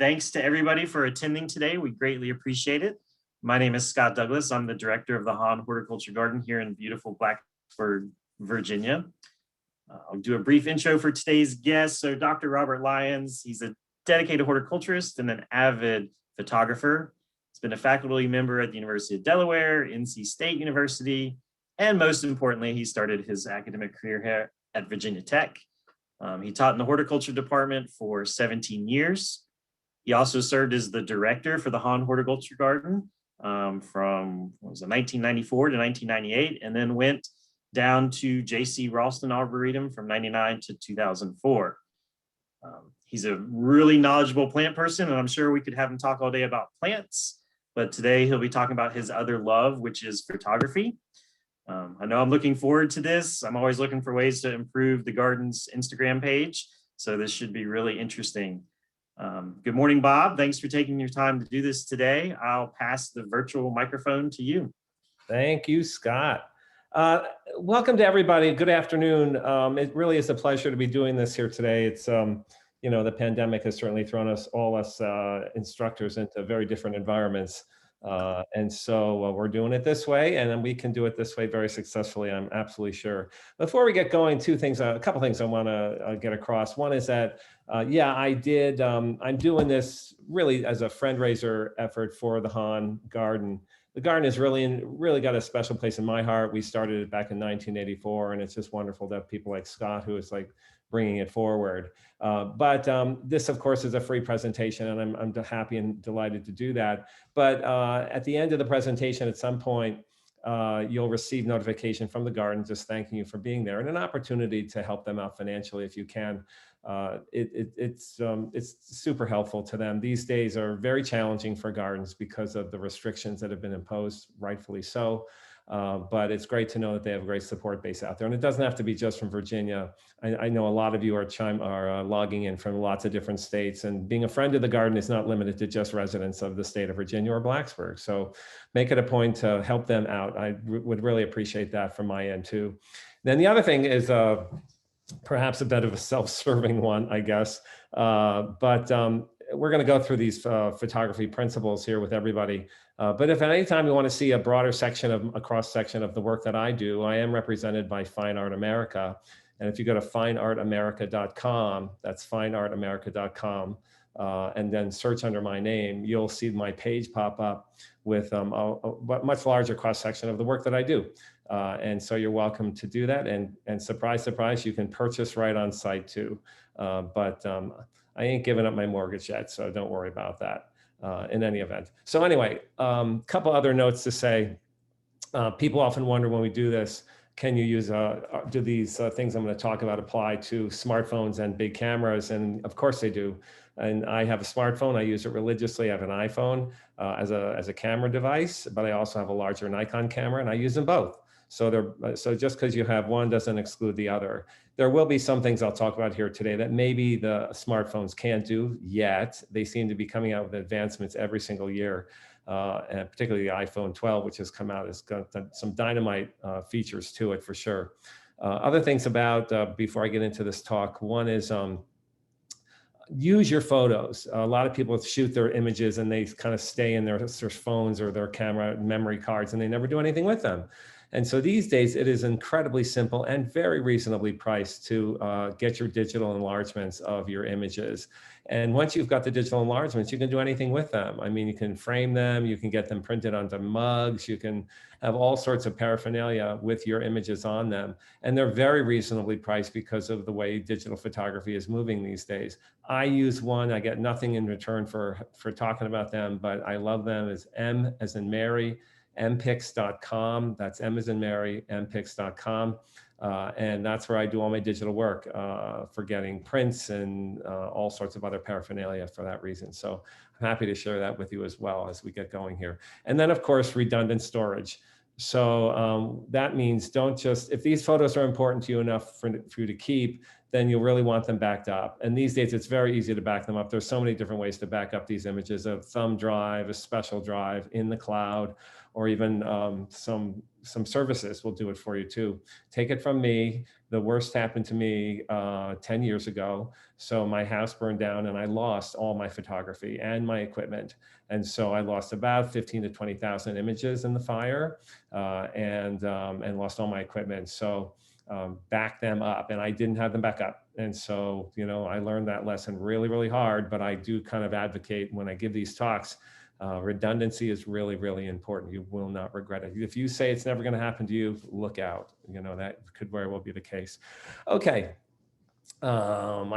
Thanks to everybody for attending today. We greatly appreciate it. My name is Scott Douglas. I'm the director of the Hahn Horticulture Garden here in beautiful Blacksburg, Virginia. I'll do a brief intro for today's guest. So Dr. Robert Lyons, he's a dedicated horticulturist and an avid photographer. He's been a faculty member at the University of Delaware, NC State University, and most importantly, he started his academic career here at Virginia Tech. He taught in the horticulture department for 17 years. He also served as the director for the Hahn Horticulture Garden from 1994 to 1998, and then went down to J.C. Ralston Arboretum from 99 to 2004. He's a really knowledgeable plant person, and I'm sure we could have him talk all day about plants, but today he'll be talking about his other love, which is photography. I know I'm looking forward to this. I'm always looking for ways to improve the garden's Instagram page, so this should be really interesting. Good morning, Bob. Thanks for taking your time to do this today. I'll pass the virtual microphone to you. Thank you, Scott. Welcome to everybody. Good afternoon. It really is a pleasure to be doing this here today. It's, you know, the pandemic has certainly thrown all us instructors into very different environments. And so we're doing it this way, and then we can do it this way very successfully, I'm absolutely sure. Before we get going, a couple things I want to get across. One is that, yeah, I'm doing this really as a fundraiser effort for the Hahn Garden. The garden has really got a special place in my heart. We started it back in 1984, and it's just wonderful to have people like Scott, who is like bringing it forward. But this, of course, is a free presentation, and I'm happy and delighted to do that. But at the end of the presentation, at some point, you'll receive notification from the garden just thanking you for being there, and an opportunity to help them out financially if you can. It's super helpful to them. These days are very challenging for gardens because of the restrictions that have been imposed, rightfully so. But it's great to know that they have a great support base out there. And it doesn't have to be just from Virginia. I know a lot of you are logging in from lots of different states, and being a friend of the garden is not limited to just residents of the state of Virginia or Blacksburg. So make it a point to help them out. I would really appreciate that from my end too. Then the other thing is perhaps a bit of a self-serving one, I guess. But we're going to go through these photography principles here with everybody. But if at any time you want to see a broader section a cross-section of the work that I do, I am represented by Fine Art America. And if you go to fineartamerica.com, that's fineartamerica.com, and then search under my name, you'll see my page pop up with a much larger cross-section of the work that I do. And so you're welcome to do that. And surprise, surprise, you can purchase right on site too. But I ain't giving up my mortgage yet, so don't worry about that in any event. So anyway, couple other notes to say. People often wonder when we do this, can you use, do these things I'm going to talk about apply to smartphones and big cameras? And of course they do. And I have a smartphone. I use it religiously. I have an iPhone as a camera device, but I also have a larger Nikon camera, and I use them both. So just because you have one doesn't exclude the other. There will be some things I'll talk about here today that maybe the smartphones can't do yet. They seem to be coming out with advancements every single year, and particularly the iPhone 12, which has come out, has got some dynamite features to it for sure. Other things about, before I get into this talk, one is use your photos. A lot of people shoot their images and they kind of stay in their phones or their camera memory cards, and they never do anything with them. And so these days, it is incredibly simple and very reasonably priced to get your digital enlargements of your images. And once you've got the digital enlargements, you can do anything with them. I mean, you can frame them, you can get them printed onto mugs, you can have all sorts of paraphernalia with your images on them. And they're very reasonably priced because of the way digital photography is moving these days. I use one, I get nothing in return for talking about them, but I love them. It's M as in Mary, mpix.com. That's M as in Mary, mpix.com. And that's where I do all my digital work for getting prints and all sorts of other paraphernalia for that reason. So I'm happy to share that with you as well as we get going here. And then of course, redundant storage. So that means don't just, if these photos are important to you enough for you to keep, then you'll really want them backed up. And these days, it's very easy to back them up. There's so many different ways to back up these images: a thumb drive, a special drive, in the cloud, or even some some services will do it for you too. Take it from me. The worst happened to me 10 years ago. So my house burned down and I lost all my photography and my equipment. And so I lost about 15 to 20,000 images in the fire and lost all my equipment. So back them up, and I didn't have them back up. And so, you know, I learned that lesson really, really hard, but I do kind of advocate when I give these talks, redundancy is really, really important. You will not regret it. If you say it's never going to happen to you, look out. You know, that could very well be the case. Okay. I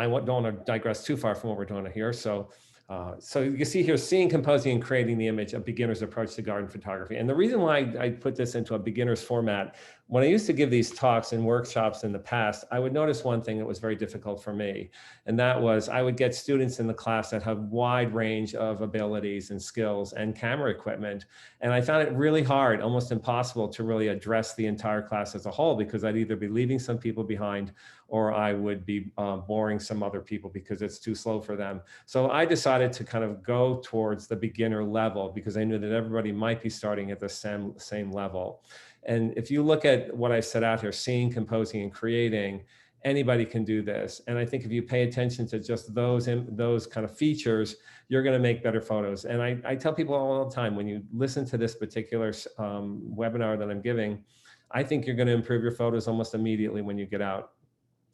don't want to digress too far from what we're doing here. So you can see here, seeing, composing, and creating the image, a beginner's approach to garden photography. And the reason why I put this into a beginner's format, when I used to give these talks and workshops in the past, I would notice one thing that was very difficult for me. And that was I would get students in the class that have wide range of abilities and skills and camera equipment. And I found it really hard, almost impossible to really address the entire class as a whole, because I'd either be leaving some people behind or I would be boring some other people because it's too slow for them. So I decided to kind of go towards the beginner level because I knew that everybody might be starting at the same level. And if you look at what I set out here, seeing, composing, and creating, anybody can do this. And I think if you pay attention to just those kind of features, you're going to make better photos. And I tell people all the time, when you listen to this particular webinar that I'm giving, I think you're going to improve your photos almost immediately when you get out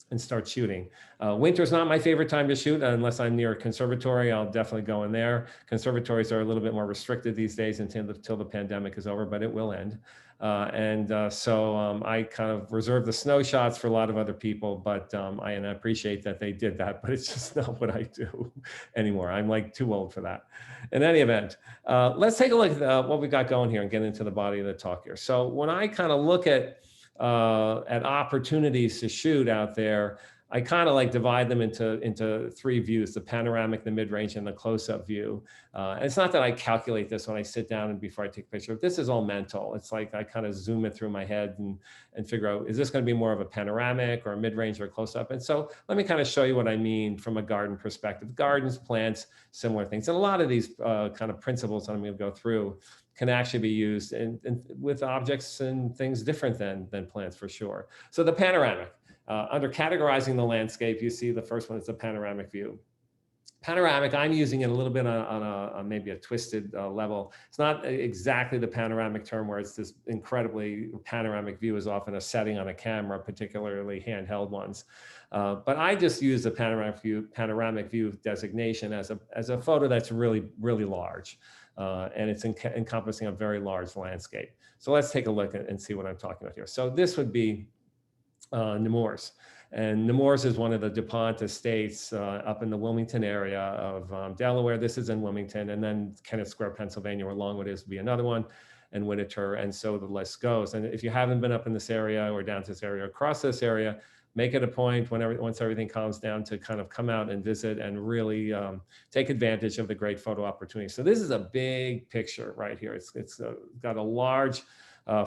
and start shooting. Winter's not my favorite time to shoot unless I'm near a conservatory. I'll definitely go in there. Conservatories are a little bit more restricted these days until the pandemic is over, but it will end. So I kind of reserve the snow shots for a lot of other people, but I appreciate that they did that, but it's just not what I do anymore. I'm like too old for that. In any event, let's take a look at what we got going here and get into the body of the talk here. So when I kind of look at opportunities to shoot out there, I kind of like divide them into three views: the panoramic, the mid-range, and the close-up view. And it's not that I calculate this when I sit down and before I take a picture. This is all mental. It's like I kind of zoom it through my head and figure out, is this going to be more of a panoramic or a mid-range or a close-up? And so let me kind of show you what I mean from a garden perspective. Gardens, plants, similar things. And a lot of these kind of principles that I'm going to go through can actually be used with objects and things different than plants, for sure. So the panoramic. Under categorizing the landscape, you see the first one is the panoramic view. Panoramic, I'm using it a little bit on maybe a twisted level. It's not exactly the panoramic term where it's this incredibly panoramic view is often a setting on a camera, particularly handheld ones. But I just use the panoramic view designation as a photo that's really, really large. And it's encompassing a very large landscape. So let's take a look and see what I'm talking about here. So this would be Nemours. And Nemours is one of the DuPont estates up in the Wilmington area of Delaware. This is in Wilmington, and then Kennett Square, Pennsylvania, where Longwood is, would be another one, and Winterthur, and so the list goes. And if you haven't been up in this area or down to this area or across this area, make it a point once everything calms down to kind of come out and visit and really take advantage of the great photo opportunity. So this is a big picture right here. It's got a large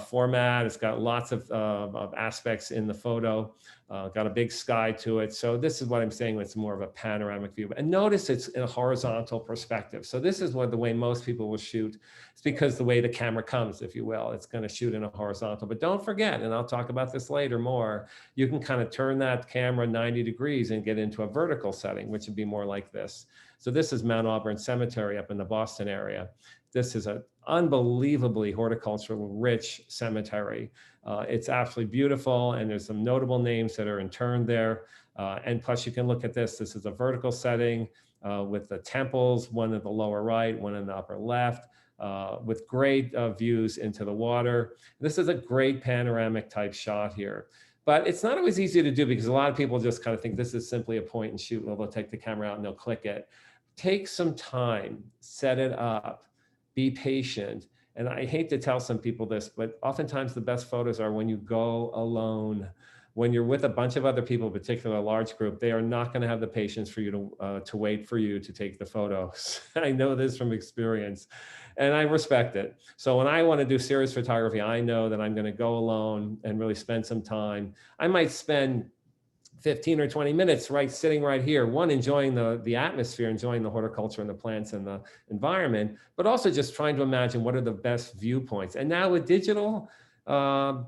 format. It's got lots of aspects in the photo, got a big sky to it. So this is what I'm saying, it's more of a panoramic view. And notice it's in a horizontal perspective. So this is the way most people will shoot. It's because the way the camera comes, if you will, it's going to shoot in a horizontal. But don't forget, and I'll talk about this later more, you can kind of turn that camera 90 degrees and get into a vertical setting, which would be more like this. So this is Mount Auburn Cemetery up in the Boston area. This is an unbelievably horticultural rich cemetery. It's absolutely beautiful, and there's some notable names that are interned there. And plus you can look at this. This is a vertical setting with the temples, one in the lower right, one in the upper left, with great views into the water. This is a great panoramic type shot here. But it's not always easy to do because a lot of people just kind of think this is simply a point and shoot. Well, they'll take the camera out and they'll click it. Take some time, set it up, be patient. And I hate to tell some people this, but oftentimes the best photos are when you go alone. When you're with a bunch of other people, particularly a large group, they are not going to have the patience for you to wait for you to take the photos. I know this from experience, and I respect it. So when I want to do serious photography, I know that I'm going to go alone and really spend some time. I might spend 15 or 20 minutes sitting right here, one, enjoying the atmosphere, enjoying the horticulture and the plants and the environment, but also just trying to imagine what are the best viewpoints. And now with digital,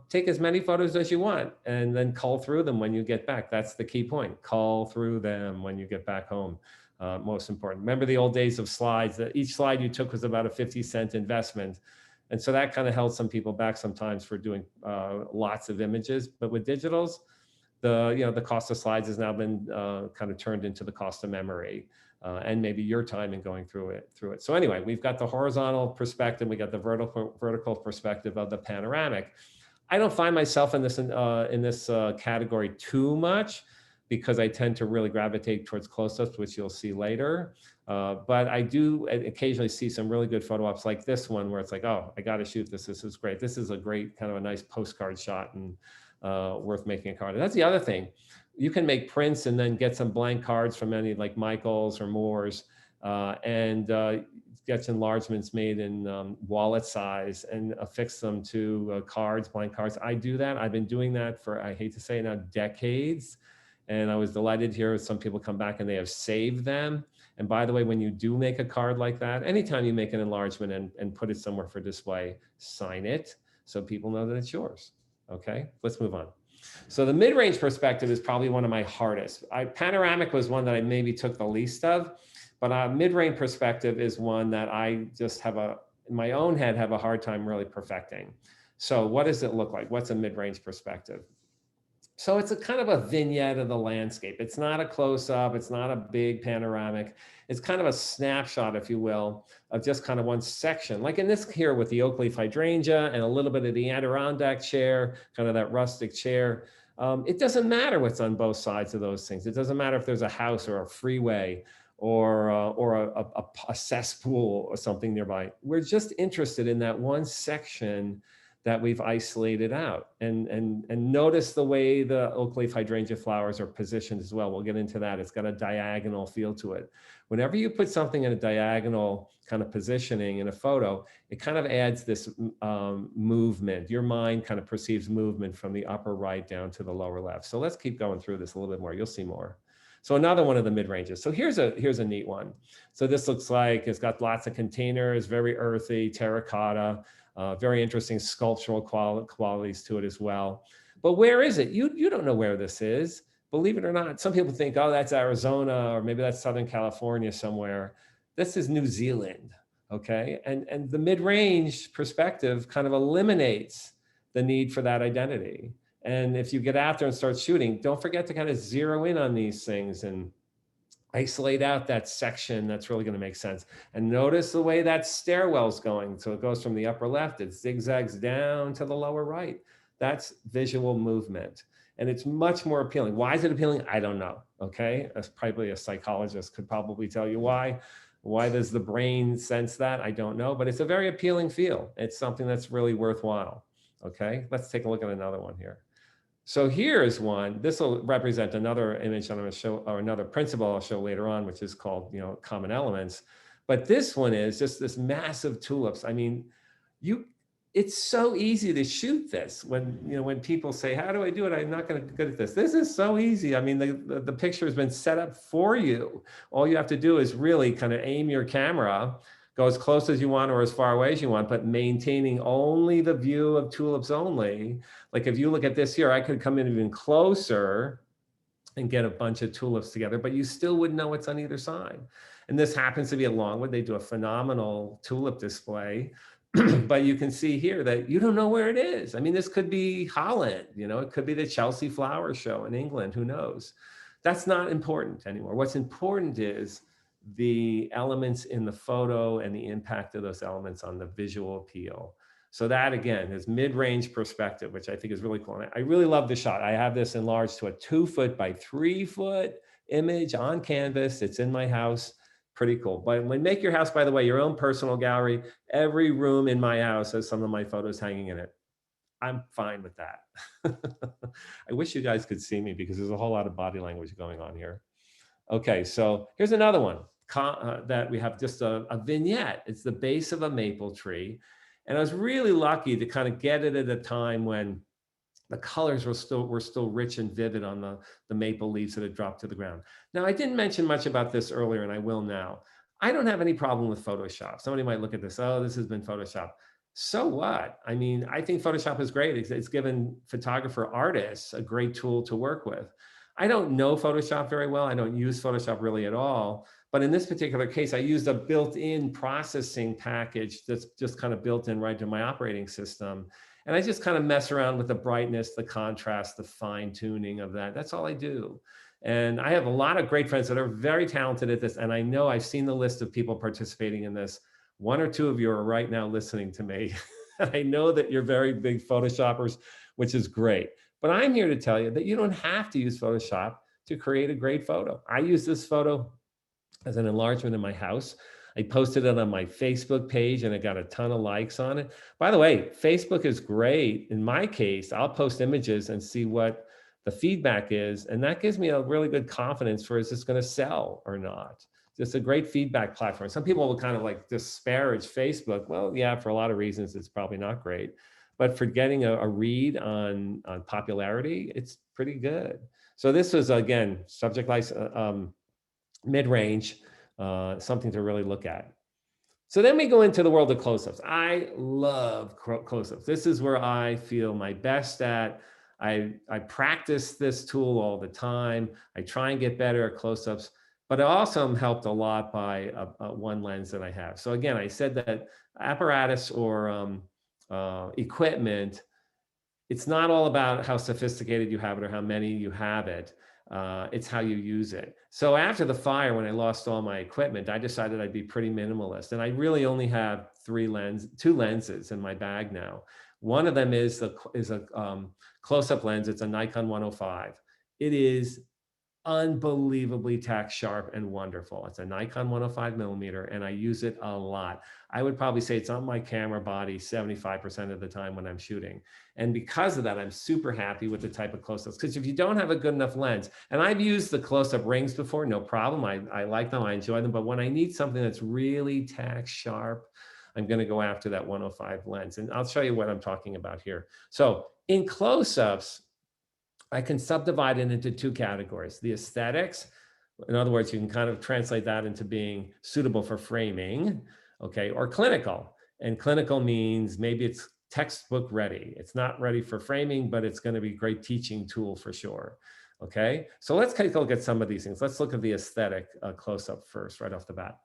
take as many photos as you want and then cull through them when you get back. That's the key point. Cull through them when you get back home. Most important. Remember the old days of slides, that each slide you took was about a 50-cent investment. And so that kind of held some people back sometimes for doing lots of images. But with digitals, the cost of slides has now been kind of turned into the cost of memory. And maybe your time in going through it. So anyway, we've got the horizontal perspective, we got the vertical perspective of the panoramic. I don't find myself in this category too much because I tend to really gravitate towards close-ups, which you'll see later. But I do occasionally see some really good photo ops like this one, where it's like, oh, I got to shoot this. This is great. This is a great kind of a nice postcard shot and worth making a card. And that's the other thing. You can make prints and then get some blank cards from any like Michaels or Moore's and get enlargements made in wallet size and affix them to cards, blank cards. I do that. I've been doing that for, I hate to say it now, decades. And I was delighted to hear some people come back and they have saved them. And by the way, when you do make a card like that, anytime you make an enlargement and put it somewhere for display, sign it so people know that it's yours. Okay, let's move on. So the mid-range perspective is probably one of my hardest. Panoramic was one that I maybe took the least of, but mid-range perspective is one that I just have in my own head, have a hard time really perfecting. So what does it look like? What's a mid-range perspective? So it's a kind of a vignette of the landscape. It's not a close-up, it's not a big panoramic. It's kind of a snapshot, if you will, of just kind of one section. Like in this here with the oak leaf hydrangea and a little bit of the Adirondack chair, kind of that rustic chair. It doesn't matter what's on both sides of those things. It doesn't matter if there's a house or a freeway or a cesspool or something nearby. We're just interested in that one section that we've isolated out, and notice the way the oak leaf hydrangea flowers are positioned as well. We'll get into that. It's got a diagonal feel to it. Whenever you put something in a diagonal kind of positioning in a photo, it kind of adds this movement. Your mind kind of perceives movement from the upper right down to the lower left. So let's keep going through this a little bit more. You'll see more. So another one of the mid-ranges. So here's a neat one. So this looks like it's got lots of containers, very earthy, terracotta. Very interesting sculptural qualities to it as well. But where is it? You don't know where this is. Believe it or not, some people think, oh, that's Arizona, or maybe that's Southern California somewhere. This is New Zealand, okay? And the mid-range perspective kind of eliminates the need for that identity. And if you get out there and start shooting, don't forget to kind of zero in on these things and isolate out that section that's really going to make sense. And notice the way that stairwell's going. So it goes from the upper left, it zigzags down to the lower right. That's visual movement. And it's much more appealing. Why is it appealing? I don't know. Okay. As probably a psychologist could probably tell you why. Why does the brain sense that? I don't know, but it's a very appealing feel. It's something that's really worthwhile. Okay. Let's take a look at another one here. So here's one. This will represent another image I'm going to show, or another principle I'll show later on, which is called, common elements. But this one is just this massive tulips. I mean, it's so easy to shoot this. When people say, "How do I do it?" I'm not going to be good at this. This is so easy. I mean, the picture has been set up for you. All you have to do is really kind of aim your camera, go as close as you want or as far away as you want, but maintaining only the view of tulips only. Like if you look at this here, I could come in even closer and get a bunch of tulips together, but you still wouldn't know what's on either side. And this happens to be at Longwood. They do a phenomenal tulip display, but you can see here that you don't know where it is. I mean, this could be Holland, it could be the Chelsea Flower Show in England, who knows? That's not important anymore. What's important is the elements in the photo and the impact of those elements on the visual appeal. So that again is mid-range perspective, which I think is really cool. And I really love the shot. I have this enlarged to a 2-foot by 3-foot image on canvas. It's in my house. Pretty cool. But when make your house, by the way, your own personal gallery, every room in my house has some of my photos hanging in it. I'm fine with that. I wish you guys could see me because there's a whole lot of body language going on here. Okay, so here's another one that we have, just a vignette. It's the base of a maple tree. And I was really lucky to kind of get it at a time when the colors were still rich and vivid on the maple leaves that had dropped to the ground. Now, I didn't mention much about this earlier, and I will now. I don't have any problem with Photoshop. Somebody might look at this, oh, this has been Photoshopped. So what? I mean, I think Photoshop is great. It's given photographer artists a great tool to work with. I don't know Photoshop very well. I don't use Photoshop really at all. But in this particular case, I used a built-in processing package that's just kind of built in right into my operating system. And I just kind of mess around with the brightness, the contrast, the fine tuning of that. That's all I do. And I have a lot of great friends that are very talented at this. And I know I've seen the list of people participating in this. One or two of you are right now listening to me. I know that you're very big Photoshoppers, which is great. But I'm here to tell you that you don't have to use Photoshop to create a great photo. I use this photo as an enlargement in my house. I posted it on my Facebook page and it got a ton of likes on it. By the way, Facebook is great. In my case, I'll post images and see what the feedback is. And that gives me a really good confidence for, is this going to sell or not? It's a great feedback platform. Some people will kind of like disparage Facebook. Well, yeah, for a lot of reasons, it's probably not great. But for getting a read on popularity, it's pretty good. So this was, again, subject like mid-range, something to really look at. So then we go into the world of close-ups. I love close-ups. This is where I feel my best at. I practice this tool all the time. I try and get better at close-ups. But I also am helped a lot by one lens that I have. So again, I said that apparatus or equipment, it's not all about how sophisticated you have it or how many you have it. It's how you use it. So after the fire, when I lost all my equipment, I decided I'd be pretty minimalist. And I really only have two lenses in my bag now. One of them is a close-up lens. It's a Nikon 105. It is unbelievably tack sharp and wonderful. It's a Nikon 105 millimeter, and I use it a lot. I would probably say it's on my camera body 75% of the time when I'm shooting. And because of that, I'm super happy with the type of close-ups, because if you don't have a good enough lens, and I've used the close-up rings before, no problem. I like them, I enjoy them, but when I need something that's really tack sharp, I'm going to go after that 105 lens. And I'll show you what I'm talking about here. So in close-ups, I can subdivide it into two categories. The aesthetics, in other words, you can kind of translate that into being suitable for framing, okay, or clinical. And clinical means maybe it's textbook ready. It's not ready for framing, but it's going to be a great teaching tool for sure. Okay, so let's take a look at some of these things. Let's look at the aesthetic close-up first, right off the bat.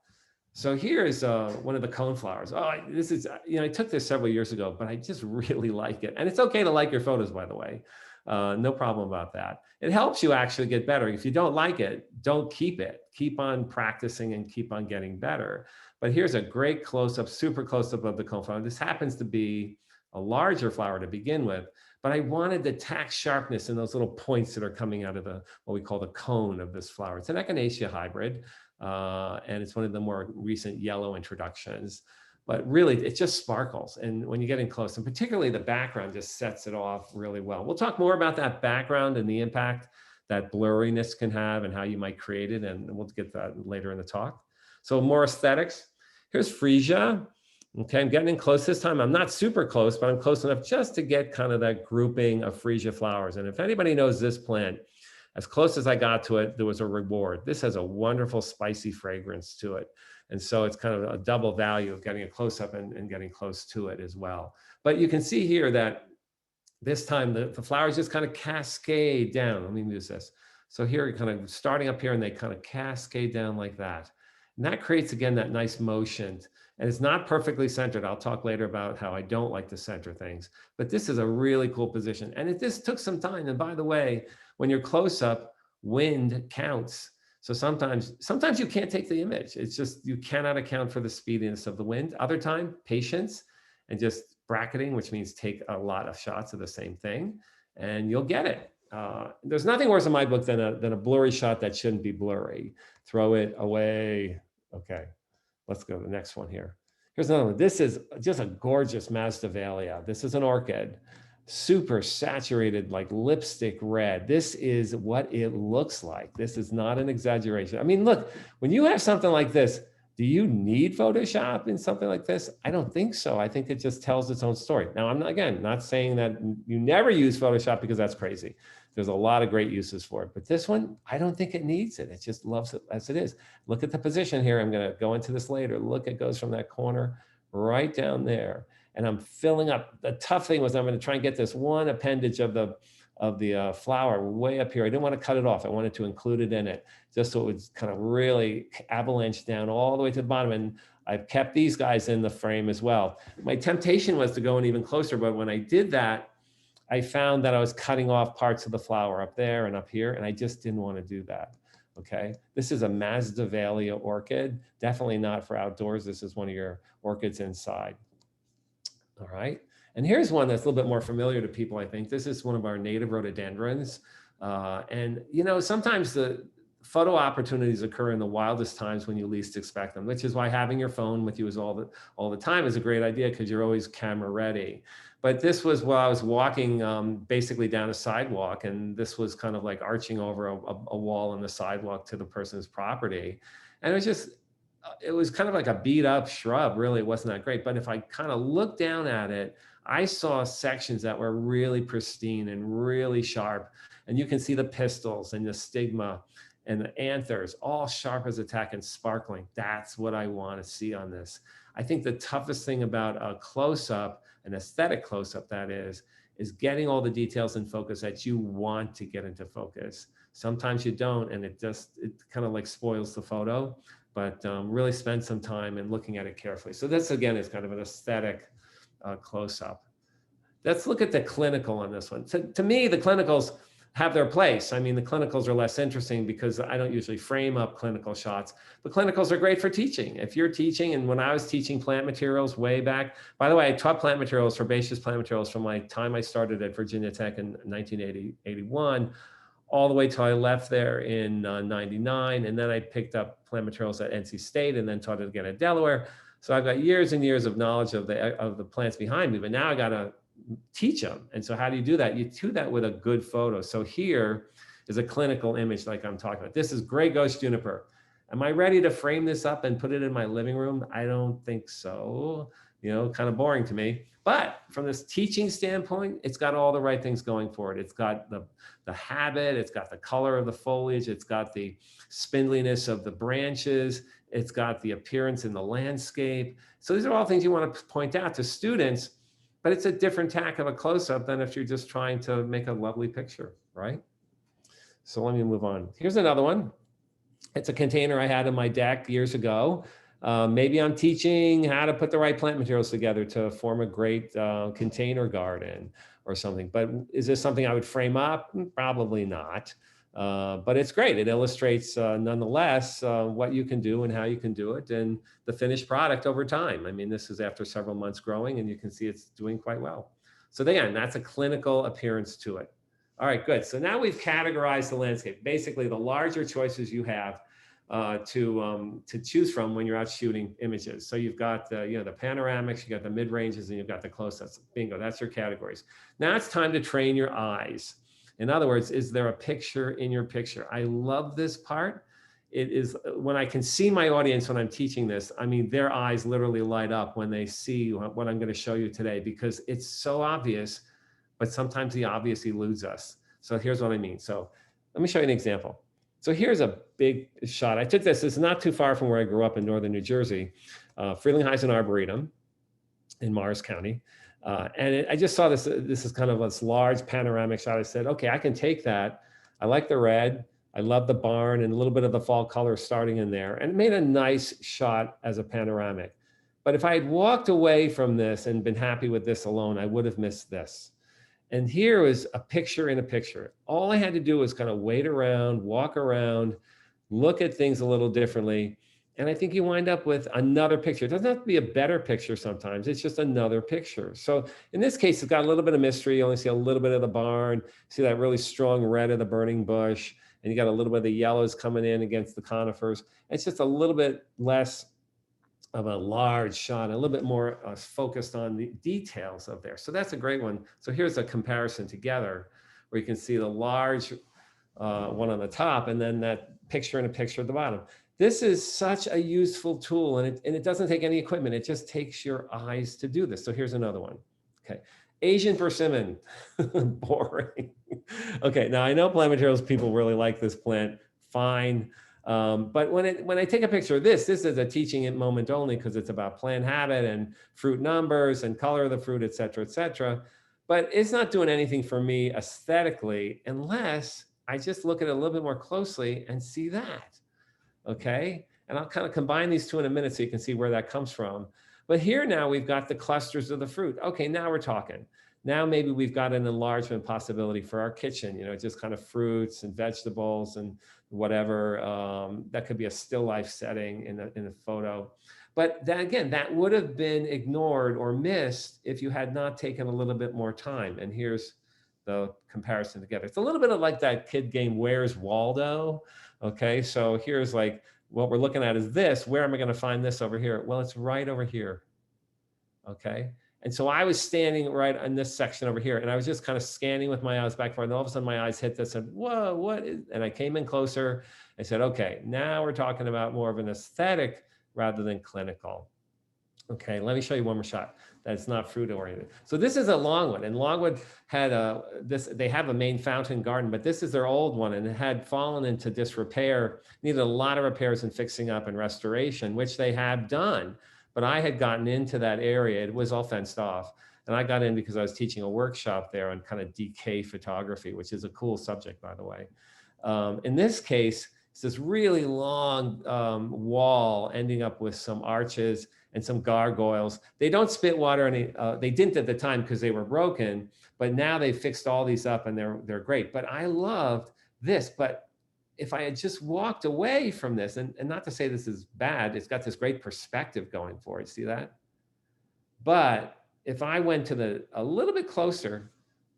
So here's one of the coneflowers. Oh, this is, I took this several years ago, but I just really like it. And it's okay to like your photos, by the way. No problem about that. It helps you actually get better. If you don't like it, don't keep it. Keep on practicing and keep on getting better. But here's a great close-up, super close-up of the coneflower. This happens to be a larger flower to begin with, but I wanted the tack sharpness in those little points that are coming out of what we call the cone of this flower. It's an echinacea hybrid, and it's one of the more recent yellow introductions. But really, it just sparkles. And when you get in close, and particularly the background just sets it off really well. We'll talk more about that background and the impact that blurriness can have and how you might create it. And we'll get that later in the talk. So more aesthetics. Here's freesia. Okay, I'm getting in close this time. I'm not super close, but I'm close enough just to get kind of that grouping of freesia flowers. And if anybody knows this plant, as close as I got to it, there was a reward. This has a wonderful spicy fragrance to it. And so it's kind of a double value of getting a close-up and getting close to it as well. But you can see here that this time the flowers just kind of cascade down. Let me use this. So here you're kind of starting up here and they kind of cascade down like that. And that creates, again, that nice motion. And it's not perfectly centered. I'll talk later about how I don't like to center things. But this is a really cool position. And this took some time. And by the way, when you're close up, wind counts. So sometimes you can't take the image. It's just, you cannot account for the speediness of the wind. Other time, patience and just bracketing, which means take a lot of shots of the same thing and you'll get it. There's nothing worse in my book than a blurry shot that shouldn't be blurry. Throw it away. Okay, let's go to the next one here. Here's another one. This is just a gorgeous Masdevallia. This is an orchid. Super saturated, like lipstick red. This is what it looks like. This is not an exaggeration. I mean, look, when you have something like this, do you need Photoshop in something like this? I don't think so. I think it just tells its own story. Now, I'm not saying that you never use Photoshop, because that's crazy. There's a lot of great uses for it. But this one, I don't think it needs it. It just loves it as it is. Look at the position here. I'm going to go into this later. Look, it goes from that corner right down there. And I'm filling up. The tough thing was I'm going to try and get this one appendage of the flower way up here. I didn't want to cut it off. I wanted to include it in it just so it would kind of really avalanche down all the way to the bottom. And I've kept these guys in the frame as well. My temptation was to go in even closer, but when I did that, I found that I was cutting off parts of the flower up there and up here, and I just didn't want to do that. Okay, this is a Masdevallia orchid, definitely not for outdoors. This is one of your orchids inside. All right, and here's one that's a little bit more familiar to people, I think. This is one of our native rhododendrons. And you know, sometimes the photo opportunities occur in the wildest times when you least expect them, which is why having your phone with you is all the time is a great idea, because you're always camera ready. But this was while I was walking basically down a sidewalk, and this was kind of like arching over a wall on the sidewalk to the person's property. And it was kind of like a beat up shrub, really. It wasn't that great. But if I kind of looked down at it, I saw sections that were really pristine and really sharp. And you can see the pistils and the stigma and the anthers, all sharp as a tack and sparkling. That's what I want to see on this. I think the toughest thing about a close-up, an aesthetic close-up that is getting all the details in focus that you want to get into focus. Sometimes you don't, and it kind of like spoils the photo, but really spend some time and looking at it carefully. So this, again, is kind of an aesthetic close-up. Let's look at the clinical on this one. To me, the clinicals have their place. I mean, the clinicals are less interesting because I don't usually frame up clinical shots, but clinicals are great for teaching. If you're teaching, and when I was teaching plant materials way back, by the way, I taught plant materials, herbaceous plant materials, from my time I started at Virginia Tech in 1981, all the way till I left there in 99. And then I picked up plant materials at NC State and then taught it again at Delaware. So I've got years and years of knowledge of the plants behind me, but now I got to teach them. And so how do you do that? You do that with a good photo. So here is a clinical image like I'm talking about. This is gray ghost juniper. Am I ready to frame this up and put it in my living room? I don't think so. You know, kind of boring to me. But from this teaching standpoint, it's got all the right things going for it. It's got the habit, it's got the color of the foliage, it's got the spindliness of the branches, it's got the appearance in the landscape. So these are all things you want to point out to students, but it's a different tack of a close-up than if you're just trying to make a lovely picture, right? So let me move on. Here's another one. It's a container I had in my deck years ago. Maybe I'm teaching how to put the right plant materials together to form a great container garden or something. But is this something I would frame up? Probably not. But it's great. It illustrates nonetheless what you can do and how you can do it and the finished product over time. I mean, this is after several months growing, and you can see it's doing quite well. So again, that's a clinical appearance to it. All right, good. So now we've categorized the landscape. Basically, the larger choices you have to choose from when you're out shooting images. So you've got the panoramics, you got the mid ranges, and you've got the close-ups. Bingo, that's your categories. Now it's time to train your eyes. In other words, is there a picture in your picture? I love this part. It is when I can see my audience when I'm teaching this. I mean, their eyes literally light up when they see what I'm going to show you today, because it's so obvious, but sometimes the obvious eludes us. So here's what I mean. So let me show you an example. So here's a big shot. I took this. It's not too far from where I grew up in northern New Jersey, Frelinghuysen Arboretum in Morris County. I just saw this. This is kind of this large panoramic shot. I said, okay, I can take that. I like the red. I love the barn and a little bit of the fall color starting in there. And it made a nice shot as a panoramic. But if I had walked away from this and been happy with this alone, I would have missed this. And here was a picture in a picture. All I had to do was kind of wait around, walk around, look at things a little differently. And I think you wind up with another picture. It doesn't have to be a better picture sometimes. It's just another picture. So in this case, it's got a little bit of mystery. You only see a little bit of the barn. See that really strong red of the burning bush. And you got a little bit of the yellows coming in against the conifers. It's just a little bit less of a large shot, a little bit more focused on the details of there. So that's a great one. So here's a comparison together where you can see the large one on the top and then that picture in a picture at the bottom. This is such a useful tool, and it doesn't take any equipment. It just takes your eyes to do this. So here's another one. Okay, Asian persimmon, boring. Okay, now I know plant materials people really like this plant. Fine. But when I take a picture of this is a teaching it moment only because it's about plant habit and fruit numbers and color of the fruit, et cetera, et cetera. But it's not doing anything for me aesthetically unless I just look at it a little bit more closely and see that, okay? And I'll kind of combine these two in a minute so you can see where that comes from. But here now we've got the clusters of the fruit. Okay, now we're talking. Now maybe we've got an enlargement possibility for our kitchen, you know, just kind of fruits and vegetables and whatever. That could be a still life setting in a photo. But then again, that would have been ignored or missed if you had not taken a little bit more time. And here's the comparison together. It's a little bit of like that kid game, Where's Waldo? Okay, so here's like, what we're looking at is this. Where am I going to find this over here? Well, it's right over here. Okay. And so I was standing right in this section over here, and I was just kind of scanning with my eyes back and forth. And all of a sudden my eyes hit this and whoa, what is, and I came in closer. I said, okay, now we're talking about more of an aesthetic rather than clinical. Okay, let me show you one more shot that's not fruit oriented. So this is a Longwood, and Longwood had they have a main fountain garden, but this is their old one, and it had fallen into disrepair, needed a lot of repairs and fixing up and restoration, which they have done. But I had gotten into that area. It was all fenced off. And I got in because I was teaching a workshop there on kind of decay photography, which is a cool subject, by the way. In this case, it's this really long wall ending up with some arches and some gargoyles. They don't spit water any, they didn't at the time because they were broken, but now they fixed all these up and they're great. But I loved this, but if I had just walked away from this, and not to say this is bad, it's got this great perspective going for it, see that? But if I went to a little bit closer,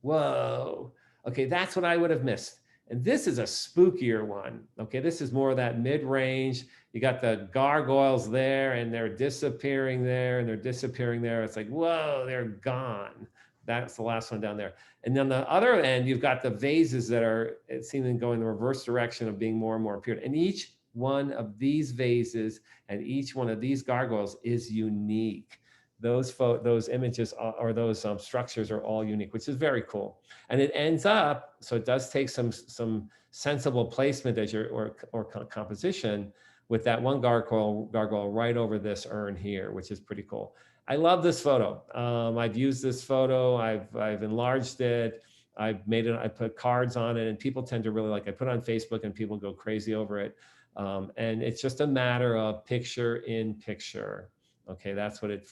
whoa, okay, that's what I would have missed. And this is a spookier one, okay? This is more of that mid-range. You got the gargoyles there and they're disappearing there and they're disappearing there. It's like, whoa, they're gone. That's the last one down there. And then the other end, you've got the vases that are, it seems to go in the reverse direction of being more and more appeared. And each one of these vases and each one of these gargoyles is unique. Those images or those structures are all unique, which is very cool. And it ends up, so it does take some sensible placement as or composition with that one gargoyle right over this urn here, which is pretty cool. I love this photo. I've used this photo. I've enlarged it. I've made it. I put cards on it, and people tend to really like. I put it on Facebook, and people go crazy over it. And it's just a matter of picture in picture. Okay, that's what it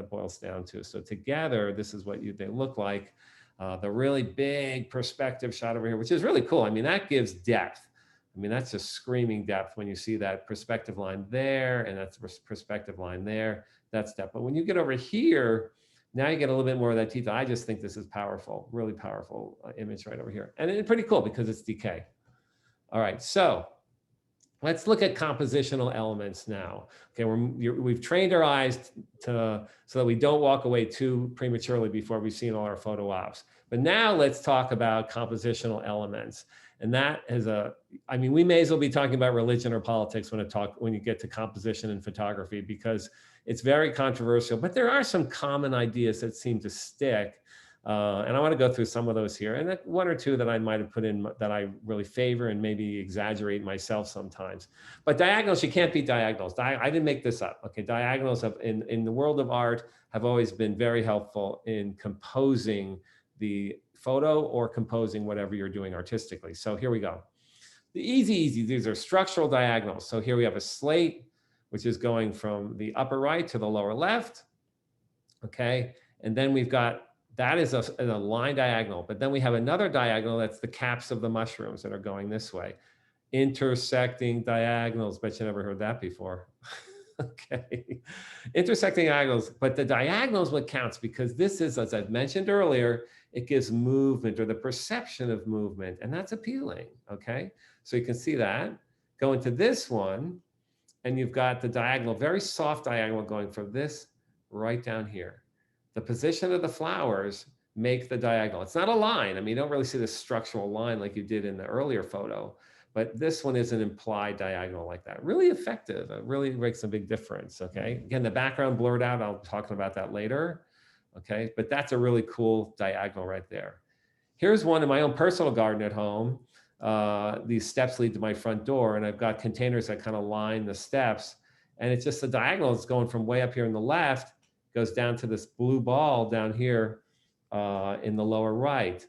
boils down to. So together, this is what they look like. The really big perspective shot over here, which is really cool. I mean, that gives depth. I mean, that's just screaming depth when you see that perspective line there, and that's perspective line there. That's depth. But when you get over here, now you get a little bit more of that detail. I just think this is powerful, really powerful image right over here. And it's pretty cool because it's decay. All right, so let's look at compositional elements now. Okay, we've trained our eyes so that we don't walk away too prematurely before we've seen all our photo ops. But now let's talk about compositional elements. And that is I mean, we may as well be talking about religion or politics when you get to composition and photography, because it's very controversial, but there are some common ideas that seem to stick. And I want to go through some of those here, and one or two that I might have put in that I really favor and maybe exaggerate myself sometimes. But diagonals, you can't beat diagonals. I didn't make this up. Okay, diagonals in the world of art have always been very helpful in composing the photo or composing whatever you're doing artistically. So here we go. The easy, these are structural diagonals. So here we have a slate, which is going from the upper right to the lower left. Okay, and then we've got, that is a line diagonal, but then we have another diagonal that's the caps of the mushrooms that are going this way. Intersecting diagonals, bet you never heard that before. Okay, intersecting diagonals, but the diagonal is what counts, because this is, as I've mentioned earlier, it gives movement or the perception of movement, and that's appealing, okay? So you can see that. Go into this one, and you've got the diagonal, very soft diagonal going from this right down here. The position of the flowers make the diagonal. It's not a line. I mean, you don't really see this structural line like you did in the earlier photo, but this one is an implied diagonal like that. Really effective. It really makes a big difference, okay? Again, the background blurred out. I'll talk about that later, okay? But that's a really cool diagonal right there. Here's one in my own personal garden at home. these steps lead to my front door, and I've got containers that kind of line the steps. And it's just the diagonal is going from way up here in the left, goes down to this blue ball down here in the lower right.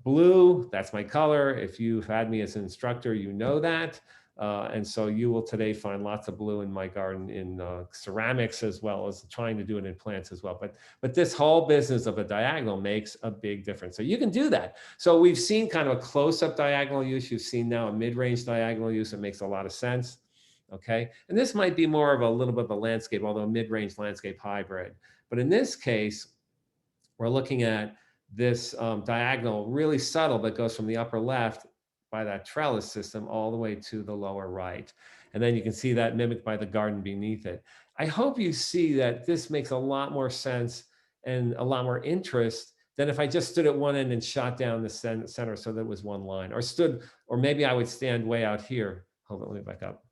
Blue, that's my color. If you've had me as an instructor, you know that. And so you will today find lots of blue in my garden in ceramics, as well as trying to do it in plants as well. But this whole business of a diagonal makes a big difference. So you can do that. So we've seen kind of a close-up diagonal use. You've seen now a mid-range diagonal use. It makes a lot of sense. Okay, and this might be more of a little bit of a landscape, although a mid-range landscape hybrid. But in this case, we're looking at this diagonal, really subtle, that goes from the upper left by that trellis system all the way to the lower right. And then you can see that mimicked by the garden beneath it. I hope you see that this makes a lot more sense and a lot more interest than if I just stood at one end and shot down the center so that it was one line, or maybe I would stand way out here. Hold on, let me back up.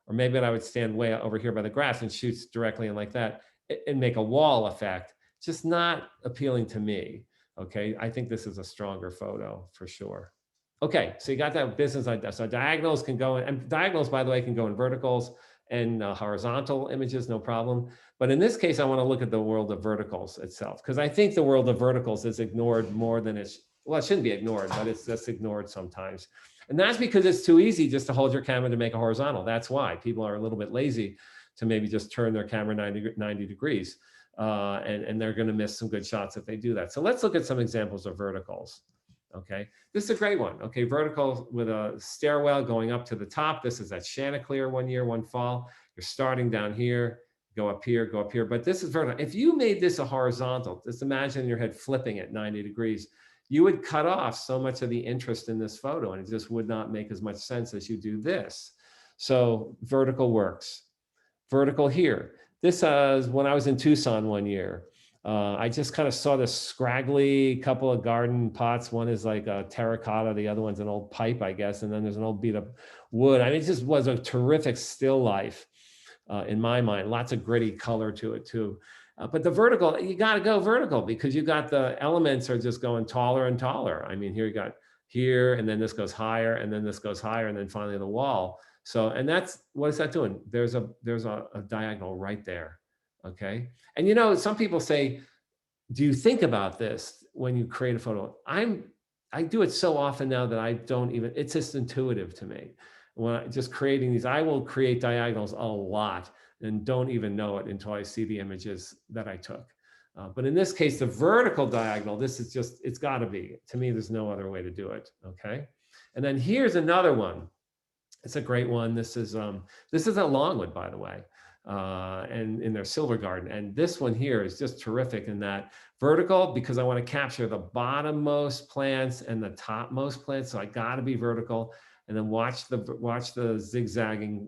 Or maybe I would stand way over here by the grass and shoot directly in like that and make a wall effect. Just not appealing to me. Okay, I think this is a stronger photo for sure. Okay, so you got that business idea. So diagonals can go in, and diagonals, by the way, can go in verticals and horizontal images, no problem. But in this case, I want to look at the world of verticals itself, because I think the world of verticals is ignored more than it's, well, it shouldn't be ignored, but it's just ignored sometimes. And that's because it's too easy just to hold your camera to make a horizontal. That's why people are a little bit lazy to maybe just turn their camera 90 degrees. And they're going to miss some good shots if they do that. So let's look at some examples of verticals. Okay, this is a great one. Okay, vertical with a stairwell going up to the top. This is at Chanticleer one year, one fall. You're starting down here, go up here, go up here. But this is vertical. If you made this a horizontal, just imagine your head flipping at 90 degrees. You would cut off so much of the interest in this photo, and it just would not make as much sense as you do this. So vertical works. Vertical here. This is when I was in Tucson one year. I just kind of saw this scraggly couple of garden pots. One is like a terracotta, the other one's an old pipe, I guess, and then there's an old beat of wood. I mean, it just was a terrific still life in my mind. Lots of gritty color to it too. But the vertical, you got to go vertical because you got the elements are just going taller and taller. I mean, here you got here, and then this goes higher, and then this goes higher, and then finally the wall. So, and that's, what is that doing? There's a diagonal right there, okay? And you know, some people say, do you think about this when you create a photo? I do it so often now that I don't even, it's just intuitive to me. When I just creating these, I will create diagonals a lot and don't even know it until I see the images that I took. But in this case, the vertical diagonal, this is just, it's gotta be. To me, there's no other way to do it, okay? And then here's another one. It's a great one. This is at Longwood, by the way, and in their Silver Garden. And this one here is just terrific in that vertical, because I want to capture the bottommost plants and the topmost plants. So I got to be vertical, and then watch the zigzagging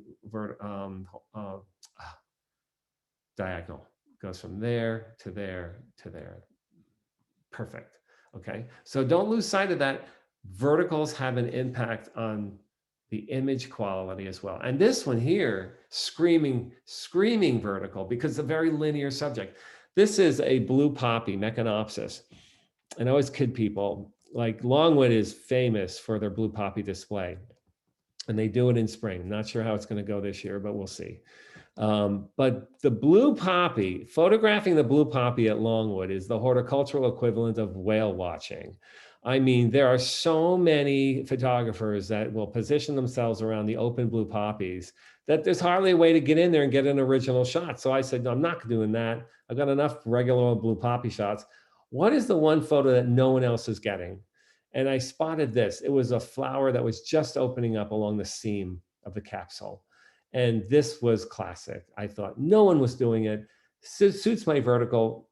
diagonal. Goes from there to there to there. Perfect. Okay. So don't lose sight of that. Verticals have an impact on the image quality as well. And this one here, screaming vertical, because it's a very linear subject. This is a blue poppy, Meconopsis. And I always kid people, like Longwood is famous for their blue poppy display. And they do it in spring. Not sure how it's going to go this year, but we'll see. But the blue poppy, photographing the blue poppy at Longwood is the horticultural equivalent of whale watching. I mean, there are so many photographers that will position themselves around the open blue poppies that there's hardly a way to get in there and get an original shot. So I said, no, I'm not doing that. I've got enough regular old blue poppy shots. What is the one photo that no one else is getting? And I spotted this. It was a flower that was just opening up along the seam of the capsule. And this was classic. I thought no one was doing it. Suits my vertical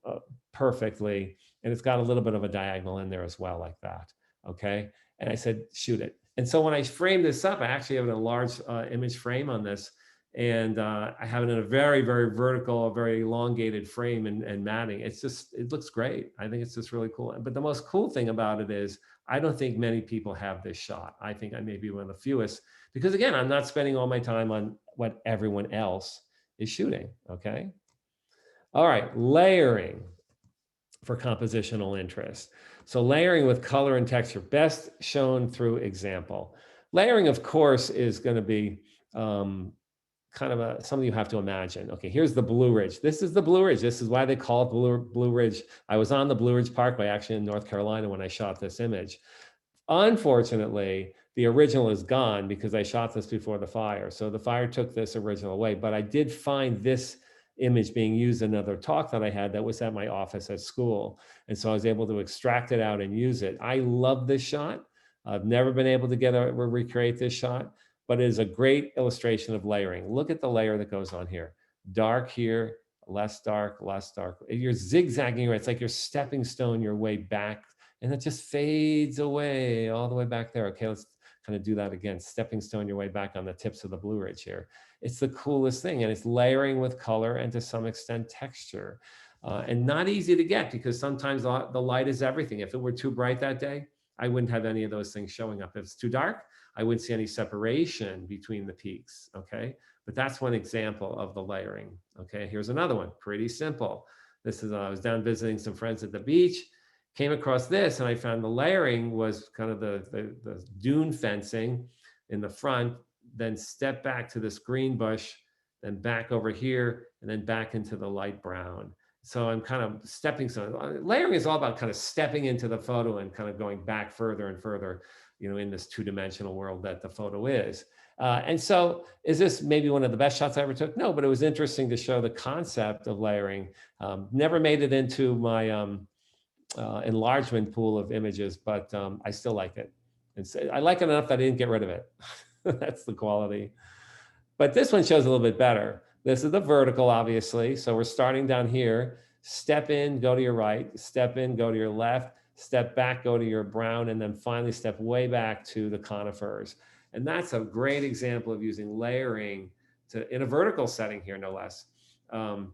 perfectly. And it's got a little bit of a diagonal in there as well, like that, okay? And I said, shoot it. And so when I framed this up, I actually have a large image frame on this, and I have it in a very, very vertical, a very elongated frame and matting. It's just, it looks great. I think it's just really cool. But the most cool thing about it is, I don't think many people have this shot. I think I may be one of the fewest, because again, I'm not spending all my time on what everyone else is shooting, okay? All right, layering. for compositional interest. So layering with color and texture, best shown through example. Layering, of course, is going to be kind of something you have to imagine. Okay, here's the Blue Ridge. This is the Blue Ridge. This is why they call it Blue Ridge. I was on the Blue Ridge Parkway actually in North Carolina when I shot this image. Unfortunately, the original is gone because I shot this before the fire. So the fire took this original away, but I did find this image being used in another talk that I had that was at my office at school. And so I was able to extract it out and use it. I love this shot. I've never been able to recreate this shot, but it is a great illustration of layering. Look at the layer that goes on here. Dark here, less dark, less dark. You're zigzagging, right? It's like you're stepping stone your way back, and it just fades away all the way back there. Okay, let's kind of do that again. Stepping stone your way back on the tips of the Blue Ridge here. It's the coolest thing, and it's layering with color and to some extent texture. And not easy to get because sometimes the light is everything. If it were too bright that day, I wouldn't have any of those things showing up. If it's too dark, I wouldn't see any separation between the peaks, okay? But that's one example of the layering, okay? Here's another one, pretty simple. This is, I was down visiting some friends at the beach, came across this, and I found the layering was kind of the dune fencing in the front, then step back to this green bush, then back over here, and then back into the light brown. So I'm kind of stepping, so layering is all about kind of stepping into the photo and kind of going back further and further, you know, in this two-dimensional world that the photo is. And so is this maybe one of the best shots I ever took? No, but it was interesting to show the concept of layering. Never made it into my enlargement pool of images, but I still like it. And so I like it enough that I didn't get rid of it. That's the quality. But this one shows a little bit better. This is the vertical, obviously. So we're starting down here, step in, go to your right, step in, go to your left, step back, go to your brown, and then finally step way back to the conifers. And that's a great example of using layering in a vertical setting here, no less, to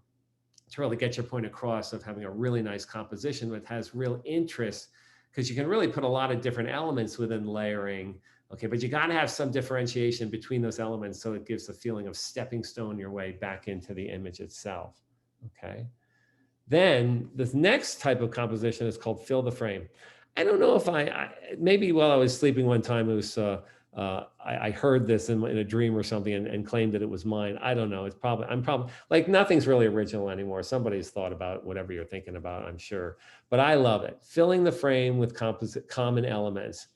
really get your point across of having a really nice composition that has real interest, because you can really put a lot of different elements within layering. Okay, but you got to have some differentiation between those elements so it gives the feeling of stepping stone your way back into the image itself. Okay. Then this next type of composition is called fill the frame. I don't know if maybe while I was sleeping one time, it was I heard this in a dream or something and claimed that it was mine. I don't know. I'm probably like nothing's really original anymore. Somebody's thought about whatever you're thinking about, I'm sure. But I love it. Filling the frame with common elements.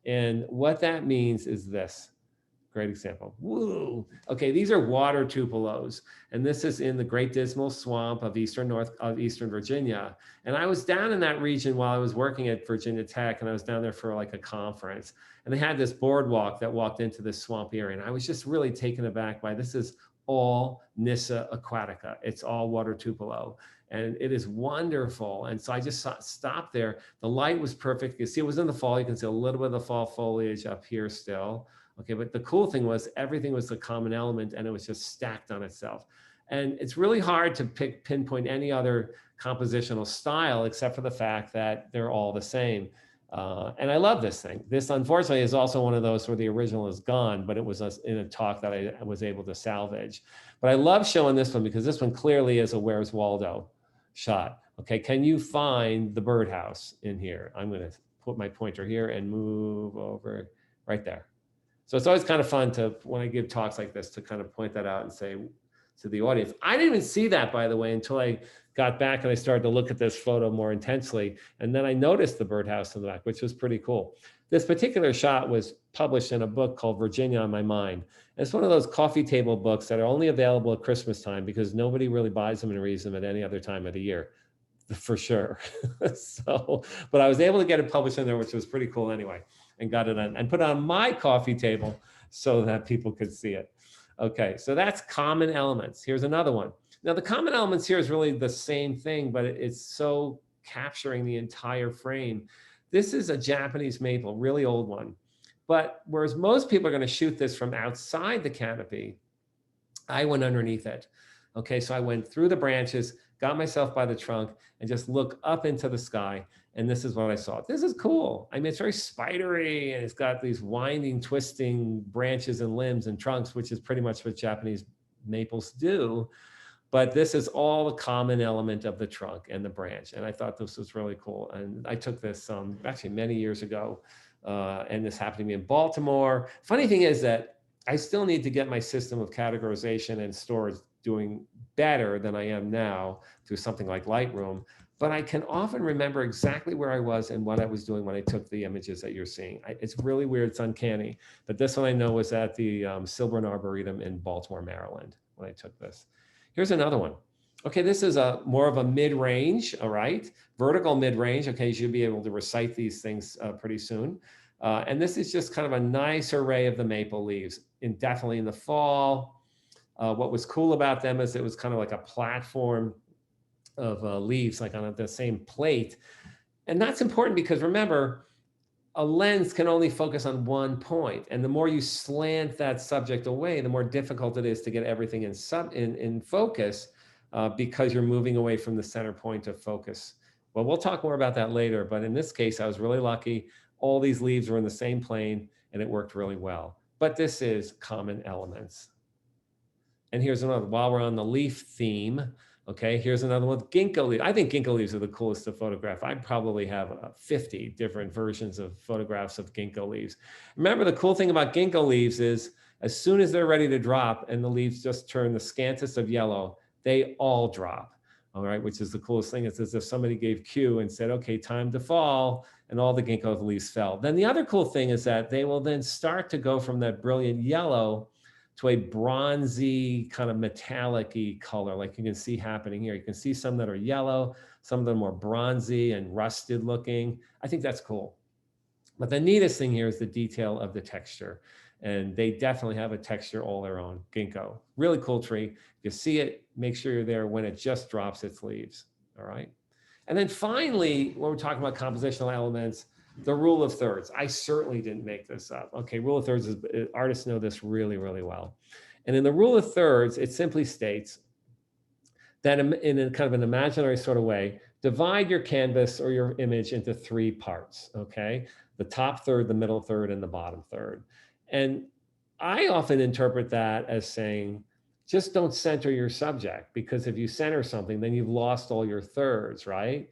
And what that means is this. Great example. Woo. Okay, these are water tupelos, and this is in the Great Dismal Swamp of Eastern Virginia. And I was down in that region while I was working at Virginia Tech, and I was down there for like a conference. And they had this boardwalk that walked into this swampy area, and I was just really taken aback by this is all Nyssa aquatica. It's all water tupelo. And it is wonderful. And so I just stopped there. The light was perfect. You can see it was in the fall. You can see a little bit of the fall foliage up here still. Okay, but the cool thing was everything was a common element and it was just stacked on itself. And it's really hard to pinpoint any other compositional style except for the fact that they're all the same. And I love this thing. This, unfortunately, is also one of those where the original is gone, but it was in a talk that I was able to salvage. But I love showing this one because this one clearly is a Where's Waldo shot. Okay, can you find the birdhouse in here? I'm going to put my pointer here and move over right there. So it's always kind of fun to, when I give talks like this, to kind of point that out and say to the audience. I didn't even see that, by the way, until I got back and I started to look at this photo more intensely. And then I noticed the birdhouse in the back, which was pretty cool. This particular shot was published in a book called Virginia on My Mind. And it's one of those coffee table books that are only available at Christmas time because nobody really buys them and reads them at any other time of the year, for sure. So, but I was able to get it published in there, which was pretty cool anyway, and got it on and put it on my coffee table so that people could see it. Okay, so that's common elements. Here's another one. Now the common elements here is really the same thing, but it's so capturing the entire frame. This is a Japanese maple, really old one. But whereas most people are going to shoot this from outside the canopy, I went underneath it. Okay, so I went through the branches, got myself by the trunk, and just look up into the sky. And this is what I saw. This is cool. I mean, it's very spidery, and it's got these winding, twisting branches and limbs and trunks, which is pretty much what Japanese maples do. but this is all the common element of the trunk and the branch. And I thought this was really cool. And I took this actually many years ago, and this happened to me in Baltimore. Funny thing is that I still need to get my system of categorization and storage doing better than I am now through something like Lightroom, but I can often remember exactly where I was and what I was doing when I took the images that you're seeing. It's really weird, it's uncanny, but this one I know was at the Silburn Arboretum in Baltimore, Maryland, when I took this. Here's another one. Okay, this is more of a mid-range, all right? Vertical mid-range, okay, you should be able to recite these things pretty soon. And this is just kind of a nice array of the maple leaves, definitely in the fall. What was cool about them is it was kind of like a platform of leaves, like on the same plate. And that's important because remember, a lens can only focus on one point. And the more you slant that subject away, the more difficult it is to get everything in focus because you're moving away from the center point of focus. Well, we'll talk more about that later, but in this case, I was really lucky. All these leaves were in the same plane and it worked really well. But this is common elements. And here's another, while we're on the leaf theme, okay, here's another one, Ginkgo leaves. I think Ginkgo leaves are the coolest to photograph. I probably have 50 different versions of photographs of Ginkgo leaves. Remember, the cool thing about Ginkgo leaves is as soon as they're ready to drop and the leaves just turn the scantest of yellow, they all drop, all right, which is the coolest thing. It's as if somebody gave cue and said, okay, time to fall, and all the Ginkgo leaves fell. Then the other cool thing is that they will then start to go from that brilliant yellow to a bronzy kind of metallic-y color, like you can see happening here. You can see some that are yellow, some of them are bronzy and rusted looking. I think that's cool. But the neatest thing here is the detail of the texture. And they definitely have a texture all their own, Ginkgo. Really cool tree. If you see it, make sure you're there when it just drops its leaves, all right? And then finally, when we're talking about compositional elements, the rule of thirds. I certainly didn't make this up. Okay, rule of thirds is, artists know this really, really well. And in the rule of thirds, it simply states that in a kind of an imaginary sort of way, divide your canvas or your image into 3 parts, okay? The top third, the middle third, and the bottom third. And I often interpret that as saying, just don't center your subject, because if you center something, then you've lost all your thirds, right?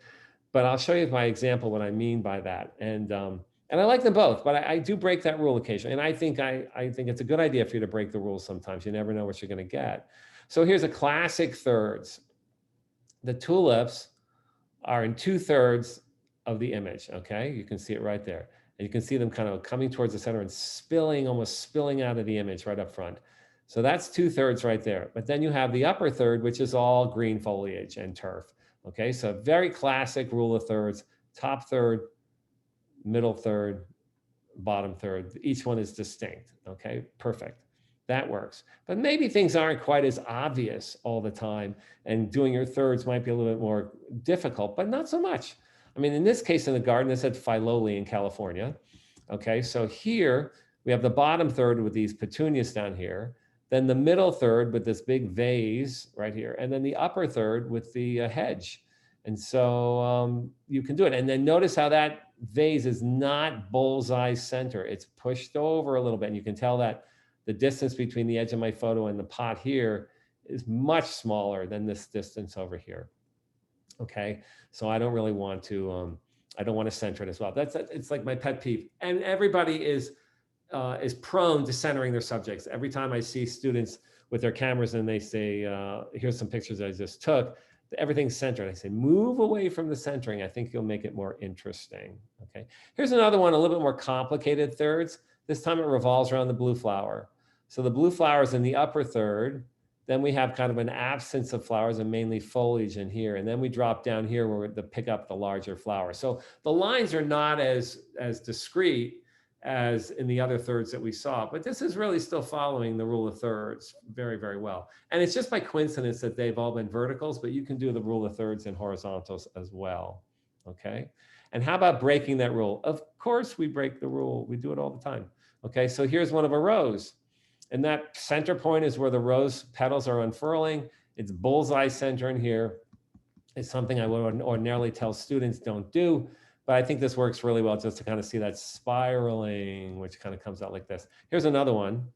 But I'll show you by example what I mean by that. And I like them both, but I do break that rule occasionally. And I think it's a good idea for you to break the rules sometimes. You never know what you're going to get. So here's a classic thirds. The tulips are in 2/3 of the image, okay? You can see it right there. And you can see them kind of coming towards the center and spilling, almost spilling out of the image right up front. So that's 2/3 right there. But then you have the upper third, which is all green foliage and turf. Okay, so very classic rule of thirds, top third, middle third, bottom third. Each one is distinct, okay, perfect. That works. But maybe things aren't quite as obvious all the time, and doing your thirds might be a little bit more difficult, but not so much. I mean, in this case in the garden, this said Philoli in California. Okay, so here we have the bottom third with these petunias down here, then the middle third with this big vase right here, and then the upper third with the hedge. And so you can do it. And then notice how that vase is not bullseye center. It's pushed over a little bit. And you can tell that the distance between the edge of my photo and the pot here is much smaller than this distance over here. Okay, so I don't really want to, I don't want to center it as well. It's like my pet peeve. And everybody is prone to centering their subjects. Every time I see students with their cameras and they say, here's some pictures I just took, everything's centered. I say, move away from the centering. I think you'll make it more interesting. Okay, here's another one, a little bit more complicated thirds. This time it revolves around the blue flower. So the blue flower is in the upper third. Then we have kind of an absence of flowers and mainly foliage in here. And then we drop down here where we pick up the larger flowers. So the lines are not as discrete as in the other thirds that we saw, but this is really still following the rule of thirds very, very well. And it's just by coincidence that they've all been verticals, but you can do the rule of thirds in horizontals as well, okay? And how about breaking that rule? Of course we break the rule, we do it all the time. Okay, so here's one of a rose. And that center point is where the rose petals are unfurling. It's bullseye center in here. It's something I would ordinarily tell students don't do, but I think this works really well just to kind of see that spiraling, which kind of comes out like this. Here's another one.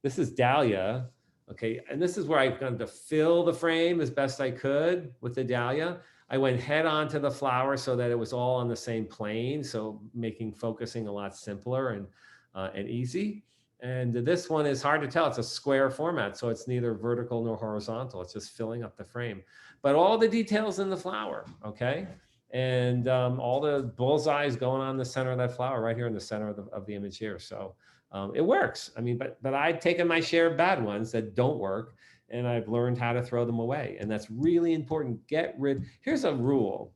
This is Dahlia. Okay, and this is where I've gone to fill the frame as best I could with the Dahlia. I went head on to the flower so that it was all on the same plane, so making focusing a lot simpler and easy. And this one is hard to tell. It's a square format, so it's neither vertical nor horizontal. It's just filling up the frame. But all the details in the flower, okay? And all the bullseyes going on the center of that flower right here in the center of the image here. So it works. I mean, but I've taken my share of bad ones that don't work, and I've learned how to throw them away. And that's really important. Get rid. Here's a rule.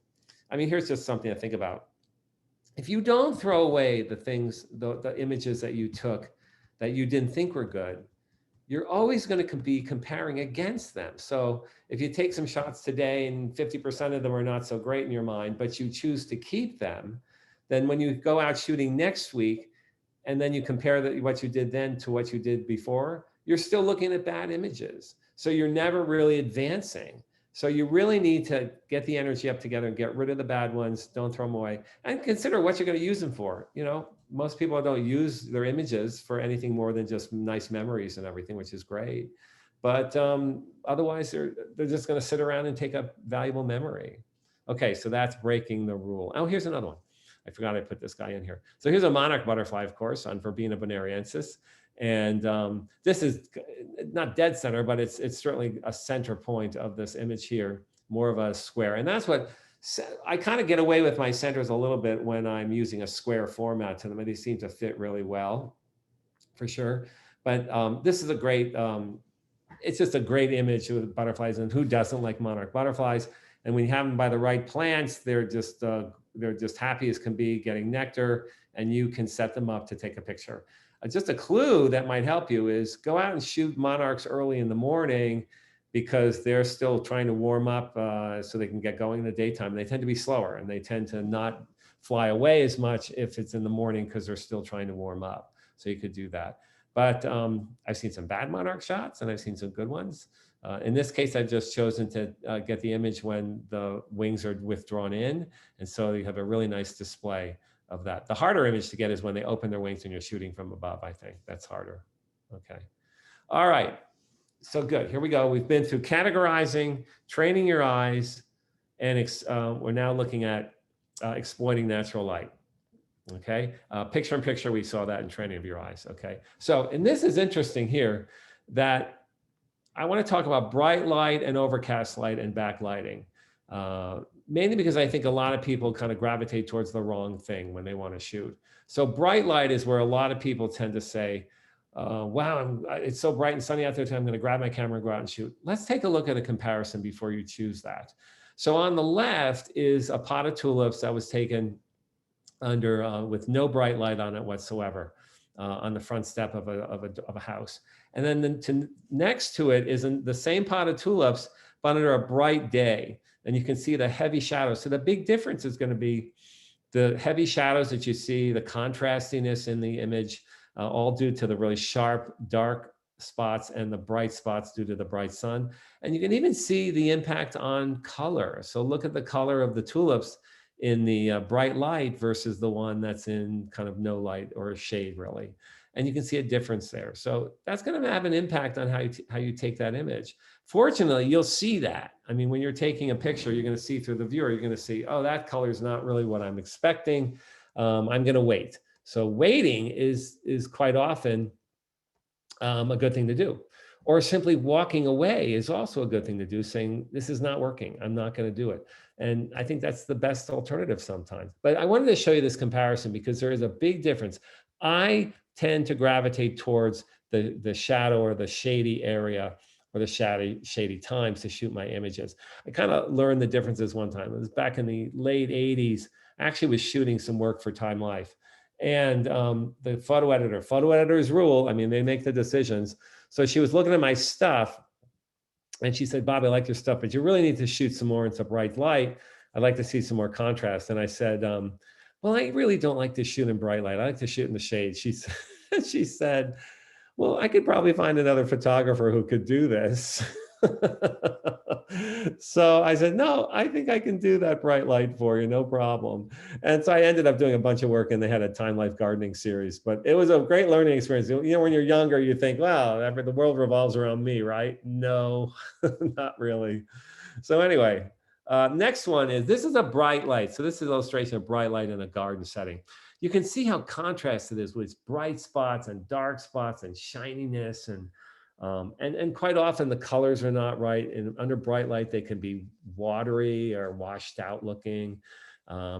I mean, here's just something to think about. If you don't throw away the things, the images that you took that you didn't think were good, you're always going to be comparing against them. So if you take some shots today and 50% of them are not so great in your mind, but you choose to keep them, then when you go out shooting next week, and then you compare what you did then to what you did before, you're still looking at bad images. So you're never really advancing. So you really need to get the energy up together and get rid of the bad ones. Don't throw them away, and consider what you're going to use them for. You know, most people don't use their images for anything more than just nice memories and everything, which is great. But otherwise, they're just going to sit around and take up valuable memory. Okay, so that's breaking the rule. Oh, here's another one. I forgot I put this guy in here. So here's a monarch butterfly, of course, on Verbena bonariensis. And this is not dead center, but it's certainly a center point of this image here, more of a square. And that's what, I kind of get away with my centers a little bit when I'm using a square format to them, and they seem to fit really well, for sure. But this is a great, it's just a great image with butterflies, and who doesn't like monarch butterflies? And when you have them by the right plants, they're just happy as can be, getting nectar, and you can set them up to take a picture. Just a clue that might help you is go out and shoot monarchs early in the morning, because they're still trying to warm up so they can get going in the daytime. They tend to be slower, and they tend to not fly away as much if it's in the morning, because they're still trying to warm up. So you could do that. But I've seen some bad monarch shots, and I've seen some good ones. In this case, I've just chosen to get the image when the wings are withdrawn in. And so you have a really nice display of that. The harder image to get is when they open their wings and you're shooting from above, I think. That's harder. Okay. All right. So good. Here we go. We've been through categorizing, training your eyes, and we're now looking at exploiting natural light. Okay. Picture in picture, we saw that in training of your eyes. Okay. So, and this is interesting here, that I want to talk about bright light and overcast light and backlighting, mainly because I think a lot of people kind of gravitate towards the wrong thing when they want to shoot. So bright light is where a lot of people tend to say, wow, it's so bright and sunny out there today, I'm going to grab my camera and go out and shoot. Let's take a look at a comparison before you choose that. So on the left is a pot of tulips that was taken under with no bright light on it whatsoever, on the front step of a house. And then next to it is the same pot of tulips, but under a bright day. And you can see the heavy shadows. So the big difference is going to be the heavy shadows that you see, the contrastiness in the image, all due to the really sharp, dark spots and the bright spots due to the bright sun. And you can even see the impact on color. So look at the color of the tulips in the bright light versus the one that's in kind of no light or shade, really. And you can see a difference there. So that's going to have an impact on how you take that image. Fortunately, you'll see that. I mean, when you're taking a picture, you're going to see through the viewer, you're going to see, oh, that color is not really what I'm expecting. I'm going to wait. So waiting is quite often a good thing to do. Or simply walking away is also a good thing to do, saying, this is not working, I'm not going to do it. And I think that's the best alternative sometimes. But I wanted to show you this comparison because there is a big difference. I tend to gravitate towards the shadow or the shady area or the shady times to shoot my images. I kind of learned the differences one time. It was back in the late 80s. I actually was shooting some work for Time Life. And the photo editors rule, I mean, they make the decisions. So she was looking at my stuff and she said, Bob, I like your stuff, but you really need to shoot some more into bright light. I'd like to see some more contrast. And I said, well, I really don't like to shoot in bright light. I like to shoot in the shade. She said, well, I could probably find another photographer who could do this. So I said, no, I think I can do that bright light for you, no problem. And so I ended up doing a bunch of work, and they had a Time Life gardening series, but it was a great learning experience. You know, when you're younger, you think, wow, the world revolves around me, right? No, not really. So anyway, next one is, this is a bright light. So this is an illustration of bright light in a garden setting. You can see how contrasted it is with bright spots and dark spots and shininess, and quite often the colors are not right. And under bright light, they can be watery or washed out looking.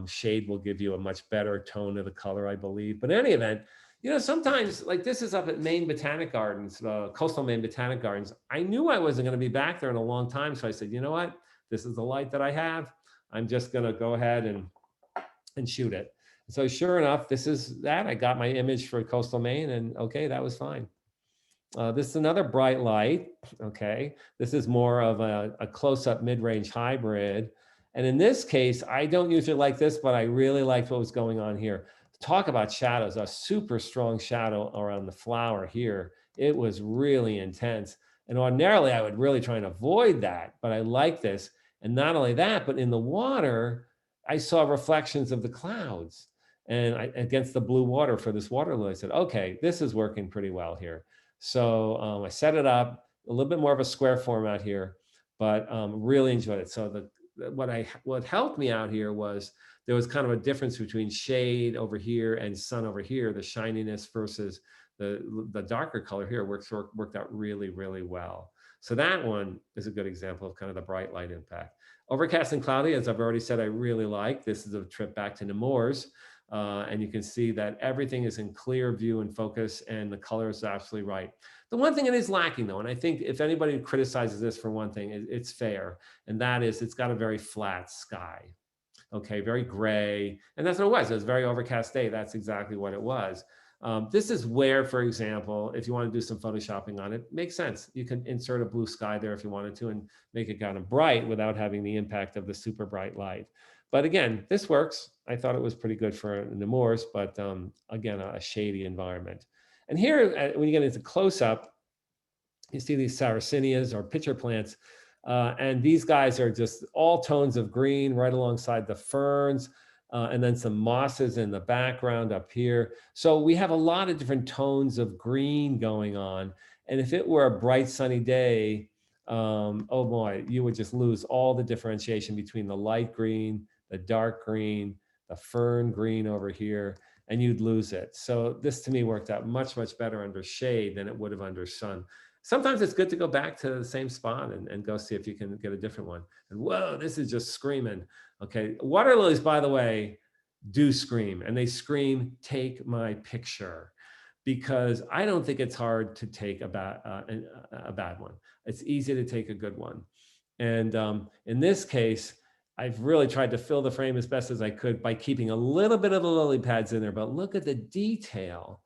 Shade will give you a much better tone of the color, I believe. But in any event, you know, sometimes, like this is up at Maine Botanic Gardens, coastal Maine Botanic Gardens. I knew I wasn't going to be back there in a long time. So I said, you know what? This is the light that I have. I'm just going to go ahead and shoot it. So sure enough, this is that. I got my image for coastal Maine, and okay, that was fine. This is another bright light. Okay, this is more of a close-up mid-range hybrid. And in this case, I don't usually like this, but I really liked what was going on here. Talk about shadows, a super strong shadow around the flower here. It was really intense. And ordinarily, I would really try and avoid that, but I like this. And not only that, but in the water, I saw reflections of the clouds and against the blue water for this water lily. I said, okay, this is working pretty well here. So I set it up a little bit more of a square format here, but really enjoyed it. So what helped me out here was there was kind of a difference between shade over here and sun over here, the shininess versus the darker color here worked out really, really well. So that one is a good example of kind of the bright light impact. Overcast and cloudy, as I've already said, I really like. This is a trip back to Nemours. And you can see that everything is in clear view and focus, and the color is absolutely right. The one thing it is lacking though, and I think if anybody criticizes this for one thing, it's fair, and that is it's got a very flat sky. Okay, very gray, and that's what it was. It was a very overcast day. That's exactly what it was. This is where, for example, if you want to do some photoshopping on it, makes sense. You can insert a blue sky there if you wanted to and make it kind of bright without having the impact of the super bright light. But again, this works. I thought it was pretty good for Nemours, but again, a shady environment. And here, when you get into close-up, you see these Sarracenias or pitcher plants. And these guys are just all tones of green right alongside the ferns, and then some mosses in the background up here. So we have a lot of different tones of green going on. And if it were a bright sunny day, oh boy, you would just lose all the differentiation between the light green, the dark green, the fern green over here, and you'd lose it. So this to me worked out much, much better under shade than it would have under sun. Sometimes it's good to go back to the same spot and go see if you can get a different one. And whoa, this is just screaming. Okay, water lilies, by the way, do scream, and they scream, take my picture, because I don't think it's hard to take a bad one. It's easy to take a good one. And in this case, I've really tried to fill the frame as best as I could by keeping a little bit of the lily pads in there, but look at the detail.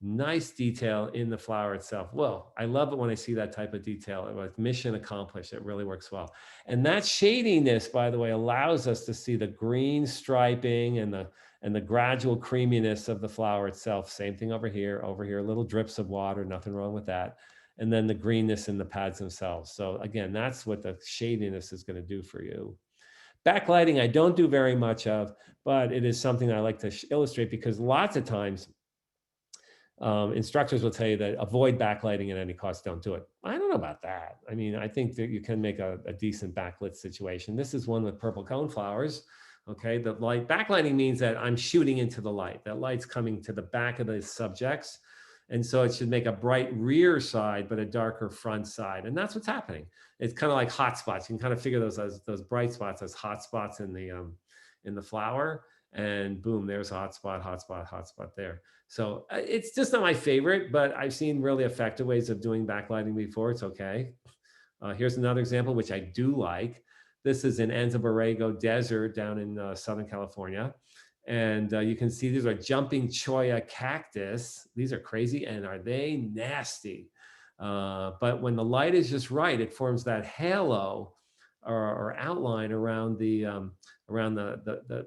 Nice detail in the flower itself. Well, I love it when I see that type of detail. It was mission accomplished. It really works well. And that shadiness, by the way, allows us to see the green striping and the gradual creaminess of the flower itself. Same thing over here, little drips of water, nothing wrong with that. And then the greenness in the pads themselves. So again, that's what the shadiness is going to do for you. Backlighting, I don't do very much of, but it is something I like to illustrate because lots of times instructors will tell you that avoid backlighting at any cost, don't do it. I don't know about that. I mean, I think that you can make a decent backlit situation. This is one with purple cone flowers. Okay, the light backlighting means that I'm shooting into the light. That light's coming to the back of the subjects. And so it should make a bright rear side, but a darker front side. And that's what's happening. It's kind of like hot spots. You can kind of figure those as those bright spots as hot spots in the flower. And boom, there's a hot spot there. So it's just not my favorite, but I've seen really effective ways of doing backlighting before. It's okay. Here's another example, which I do like. This is in Anza Borrego Desert down in Southern California. And you can see these are jumping cholla cactus. These are crazy, and are they nasty? But when the light is just right, it forms that halo or outline around the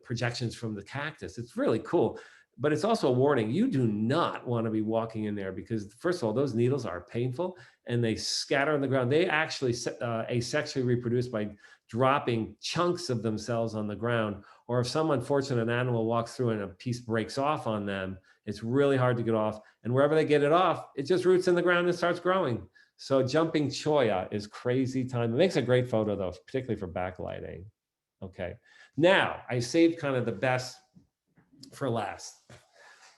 projections from the cactus. It's really cool, but it's also a warning. You do not want to be walking in there because, first of all, those needles are painful, and they scatter on the ground. They actually asexually reproduce by dropping chunks of themselves on the ground. Or if some unfortunate animal walks through and a piece breaks off on them, it's really hard to get off. And wherever they get it off, it just roots in the ground and starts growing. So jumping cholla is crazy time. It makes a great photo though, particularly for backlighting. Okay, now I saved kind of the best for last.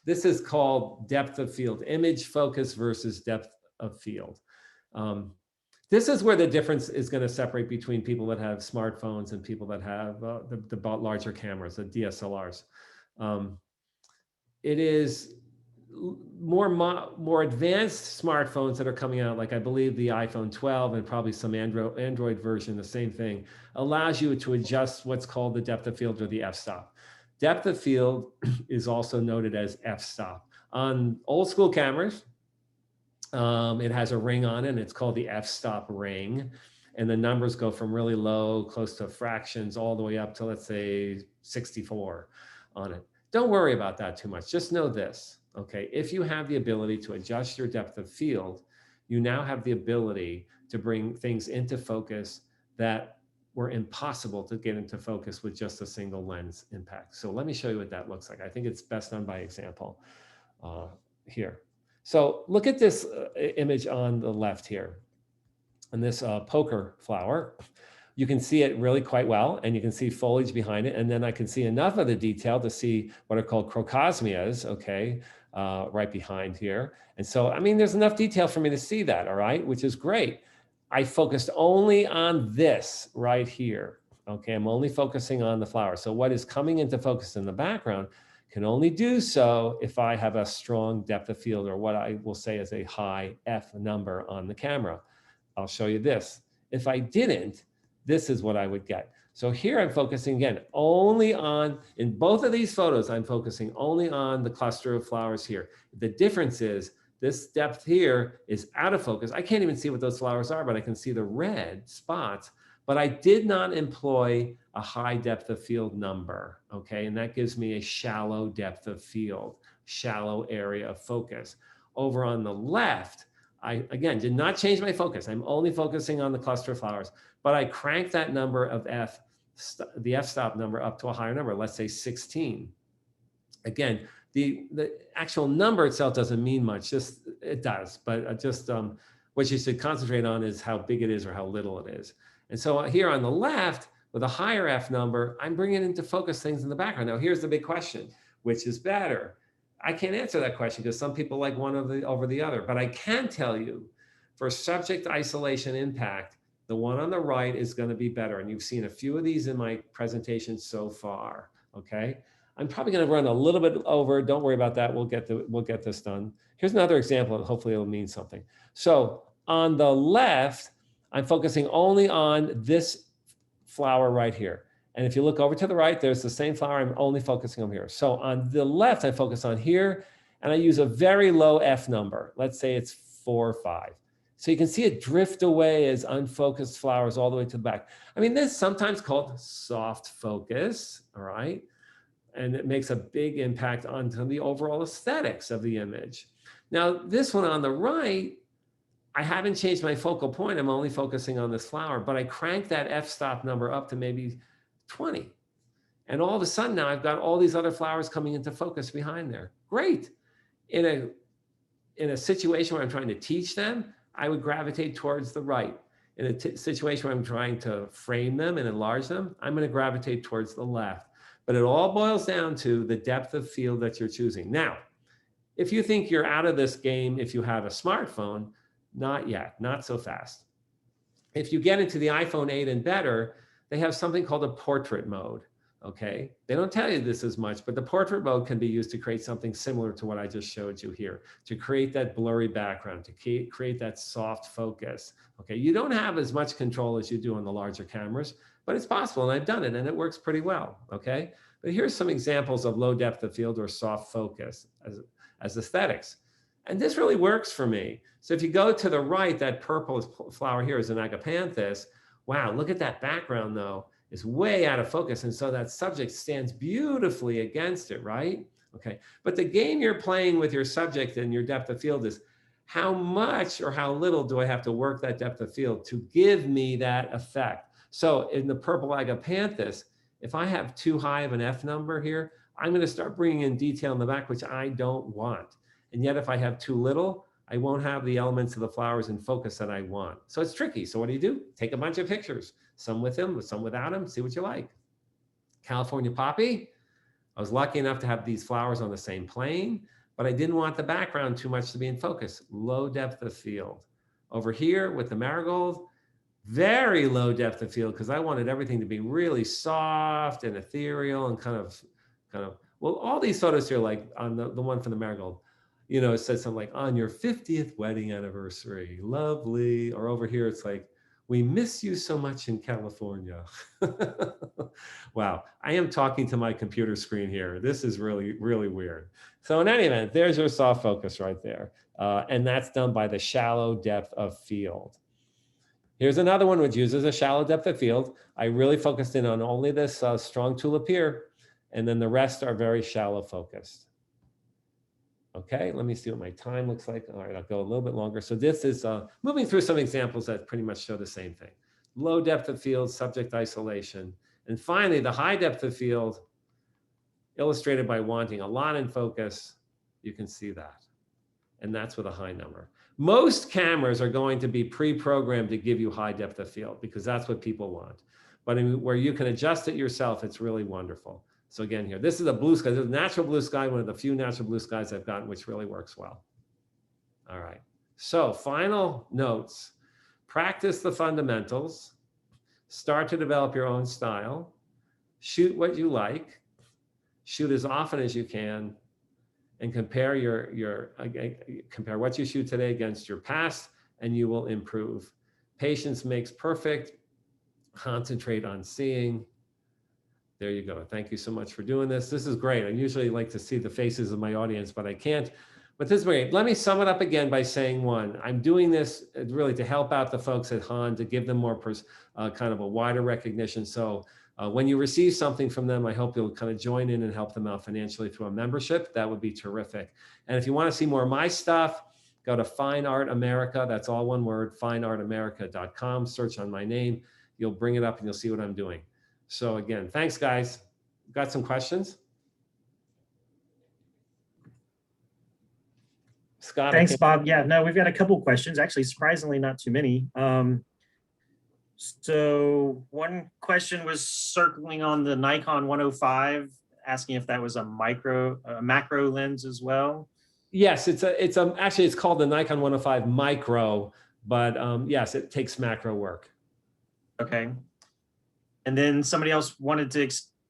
This is called depth of field, image focus versus depth of field. This is where the difference is going to separate between people that have smartphones and people that have the larger cameras, the DSLRs. It is more advanced smartphones that are coming out, like I believe the iPhone 12 and probably some Android version, the same thing, allows you to adjust what's called the depth of field or the f-stop. Depth of field is also noted as f-stop. On old school cameras, it has a ring on it, and it's called the f-stop ring. And the numbers go from really low, close to fractions, all the way up to, let's say, 64 on it. Don't worry about that too much. Just know this, okay? If you have the ability to adjust your depth of field, you now have the ability to bring things into focus that were impossible to get into focus with just a single lens impact. So let me show you what that looks like. I think it's best done by example here. So look at this image on the left here. And this poker flower, you can see it really quite well, and you can see foliage behind it. And then I can see enough of the detail to see what are called crocosmias, okay, right behind here. And so, I mean, there's enough detail for me to see that, all right, which is great. I focused only on this right here, okay? I'm only focusing on the flower. So what is coming into focus in the background can only do so if I have a strong depth of field, or what I will say is a high F number on the camera. I'll show you this. If I didn't, this is what I would get. So here I'm focusing again only on, in both of these photos, I'm focusing only on the cluster of flowers here. The difference is this depth here is out of focus. I can't even see what those flowers are, but I can see the red spots. But I did not employ a high depth of field number, okay? And that gives me a shallow depth of field, shallow area of focus. Over on the left, I, again, did not change my focus. I'm only focusing on the cluster of flowers, but I cranked that number of the f-stop number up to a higher number, let's say 16. Again, the actual number itself doesn't mean much, just it does, but just what you should concentrate on is how big it is or how little it is. And so here on the left, with a higher F number, I'm bringing into focus things in the background. Now, here's the big question, which is better? I can't answer that question because some people like one over the other, but I can tell you for subject isolation impact, the one on the right is going to be better. And you've seen a few of these in my presentation so far, okay? I'm probably going to run a little bit over. Don't worry about that. We'll get this done. Here's another example, and hopefully it'll mean something. So on the left, I'm focusing only on this flower right here. And if you look over to the right, there's the same flower. I'm only focusing on here. So on the left, I focus on here, and I use a very low F number. Let's say it's 4 or 5. So you can see it drift away as unfocused flowers all the way to the back. I mean, this is sometimes called soft focus, all right? And it makes a big impact on the overall aesthetics of the image. Now, this one on the right, I haven't changed my focal point. I'm only focusing on this flower, but I cranked that f-stop number up to maybe 20. And all of a sudden now I've got all these other flowers coming into focus behind there. Great. In a situation where I'm trying to teach them, I would gravitate towards the right. In a situation where I'm trying to frame them and enlarge them, I'm going to gravitate towards the left. But it all boils down to the depth of field that you're choosing. Now, if you think you're out of this game, if you have a smartphone, not yet, not so fast. If you get into the iPhone 8 and better, they have something called a portrait mode, okay? They don't tell you this as much, but the portrait mode can be used to create something similar to what I just showed you here, to create that blurry background, to create that soft focus, okay? You don't have as much control as you do on the larger cameras, but it's possible, and I've done it, and it works pretty well, okay? But here's some examples of low depth of field or soft focus as aesthetics. And this really works for me. So if you go to the right, that purple flower here is an agapanthus. Wow, look at that background though. It's way out of focus. And so that subject stands beautifully against it, right? Okay, but the game you're playing with your subject and your depth of field is how much or how little do I have to work that depth of field to give me that effect? So in the purple agapanthus, if I have too high of an F number here, I'm going to start bringing in detail in the back, which I don't want. And yet if I have too little, I won't have the elements of the flowers in focus that I want. So it's tricky. So what do? Take a bunch of pictures, some with them, some without them, see what you like. California poppy, I was lucky enough to have these flowers on the same plane, but I didn't want the background too much to be in focus. Low depth of field. Over here with the marigold, very low depth of field because I wanted everything to be really soft and ethereal and kind of, well, all these photos here, like on the one from the marigold, you know, it says something like on your 50th wedding anniversary, lovely. Or over here, it's like, we miss you so much in California. Wow, I am talking to my computer screen here. This is really, really weird. So in any event, there's your soft focus right there. And that's done by the shallow depth of field. Here's another one which uses a shallow depth of field. I really focused in on only this strong tulip here, and then the rest are very shallow focused. Okay, let me see what my time looks like. All right, I'll go a little bit longer. So this is moving through some examples that pretty much show the same thing. Low depth of field, subject isolation. And finally, the high depth of field, illustrated by wanting a lot in focus. You can see that. And that's with a high number. Most cameras are going to be pre-programmed to give you high depth of field because that's what people want. But where you can adjust it yourself, it's really wonderful. So again here, this is a blue sky. This is a natural blue sky, one of the few natural blue skies I've gotten, which really works well. All right, so final notes. Practice the fundamentals. Start to develop your own style. Shoot what you like. Shoot as often as you can. And compare compare what you shoot today against your past, and you will improve. Patience makes perfect. Concentrate on seeing. There you go. Thank you so much for doing this. This is great. I usually like to see the faces of my audience, but I can't. But this is great. Let me sum it up again by saying one. I'm doing this really to help out the folks at Han, to give them more kind of a wider recognition. So when you receive something from them, I hope you'll kind of join in and help them out financially through a membership. That would be terrific. And if you want to see more of my stuff, go to Fine Art America. That's all one word, fineartamerica.com. Search on my name. You'll bring it up and you'll see what I'm doing. So again, thanks guys. Got some questions? Scott. Thanks, Bob. Yeah, no, we've got a couple questions. Actually, surprisingly, not too many. So one question was circling on the Nikon 105, asking if that was a macro lens as well. Yes, actually it's called the Nikon 105 Micro, but yes, it takes macro work. Okay. And then somebody else wanted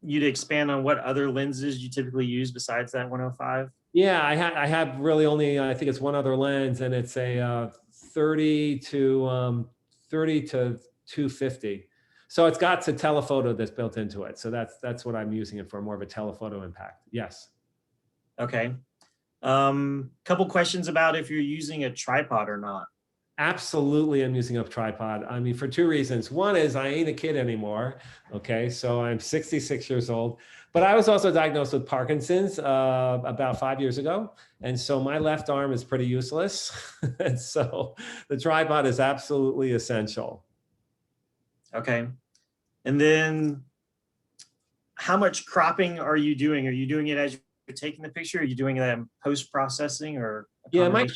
you to expand on what other lenses you typically use besides that 105. Yeah, I have really only, I think it's one other lens, and it's a 30 to 250. So it's got a telephoto that's built into it. So that's what I'm using it for, more of a telephoto impact. Yes. Okay. Couple questions about if you're using a tripod or not. Absolutely, I'm using a tripod. I mean, for two reasons. One is I ain't a kid anymore. Okay, so I'm 66 years old. But I was also diagnosed with Parkinson's about 5 years ago. And so my left arm is pretty useless. And so the tripod is absolutely essential. Okay. And then how much cropping are you doing? Are you doing it as you're taking the picture? Are you doing that in post-processing or? Yeah, my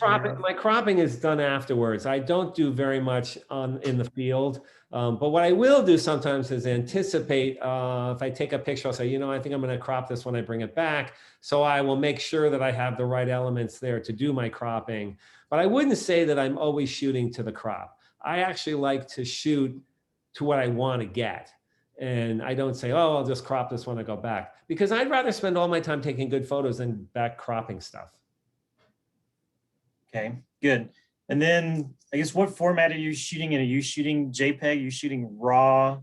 cropping is done afterwards. I don't do very much in the field, but what I will do sometimes is anticipate. If I take a picture, I'll say, you know, I think I'm going to crop this when I bring it back. So I will make sure that I have the right elements there to do my cropping. But I wouldn't say that I'm always shooting to the crop. I actually like to shoot to what I want to get. And I don't say, oh, I'll just crop this when I go back, because I'd rather spend all my time taking good photos than back cropping stuff. Okay, good. And then I guess what format are you shooting in? Are you shooting JPEG? Are you shooting RAW?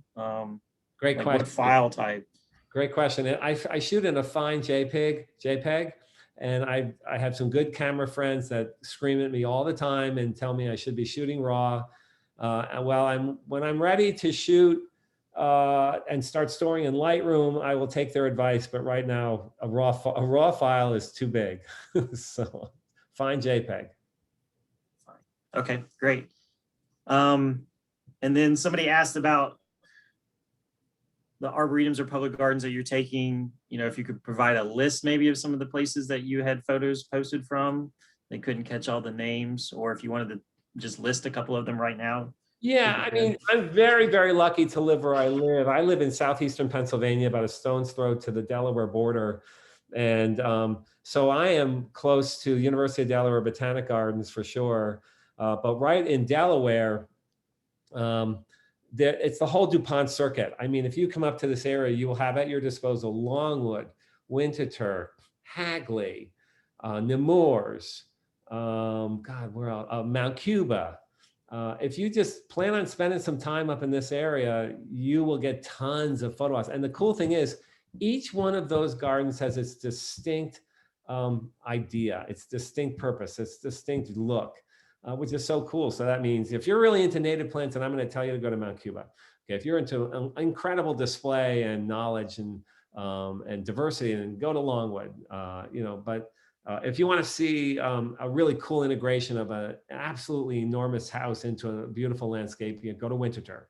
Great like question. What file type? Great question. I shoot in a fine JPEG, and I have some good camera friends that scream at me all the time and tell me I should be shooting RAW. When I'm ready to shoot and start storing in Lightroom, I will take their advice. But right now, a raw file is too big. So fine JPEG. Okay, great. And then somebody asked about the arboretums or public gardens that you're taking, if you could provide a list maybe of some of the places that you had photos posted from. They couldn't catch all the names, or if you wanted to just list a couple of them right now. Yeah, I mean, I'm very, very lucky to live where I live. I live in southeastern Pennsylvania, about a stone's throw to the Delaware border. And so I am close to University of Delaware Botanic Gardens for sure. But right in Delaware, it's the whole DuPont circuit. I mean, if you come up to this area, you will have at your disposal Longwood, Winterthur, Hagley, Nemours, God, where else? Mount Cuba. If you just plan on spending some time up in this area, you will get tons of photos. And the cool thing is, each one of those gardens has its distinct idea, its distinct purpose, its distinct look. Which is so cool. So that means if you're really into native plants, and I'm going to tell you to go to Mount Cuba. Okay, if you're into an incredible display and knowledge and diversity, and go to Longwood. But if you want to see a really cool integration of an absolutely enormous house into a beautiful landscape, you go to Winterthur.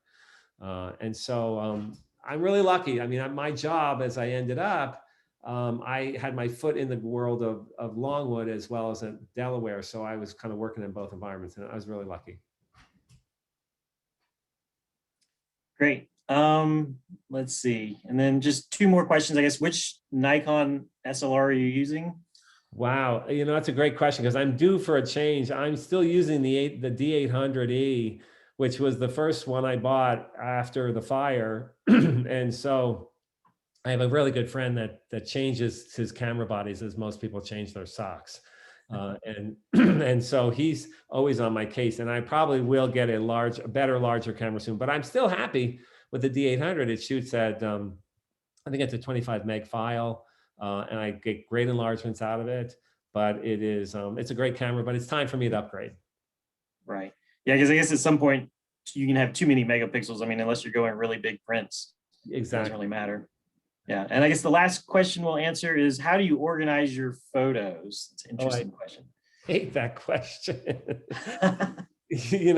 And so I'm really lucky. I mean, my job as I ended up, I had my foot in the world of Longwood as well as in Delaware. So I was kind of working in both environments, and I was really lucky. Great. Let's see. And then just two more questions, I guess. Which Nikon SLR are you using? Wow. That's a great question, because I'm due for a change. I'm still using the D800E, which was the first one I bought after the fire. And so I have a really good friend that changes his camera bodies as most people change their socks. And so he's always on my case, and I probably will get a better, larger camera soon, but I'm still happy with the D800. It shoots at, I think it's a 25 meg file, and I get great enlargements out of it, but it's a great camera, but it's time for me to upgrade. Right. Yeah, because I guess at some point you can have too many megapixels. I mean, unless you're going really big prints, Exactly. It doesn't really matter. Yeah, and I guess the last question we'll answer is, how do you organize your photos? It's an interesting question. I hate that question.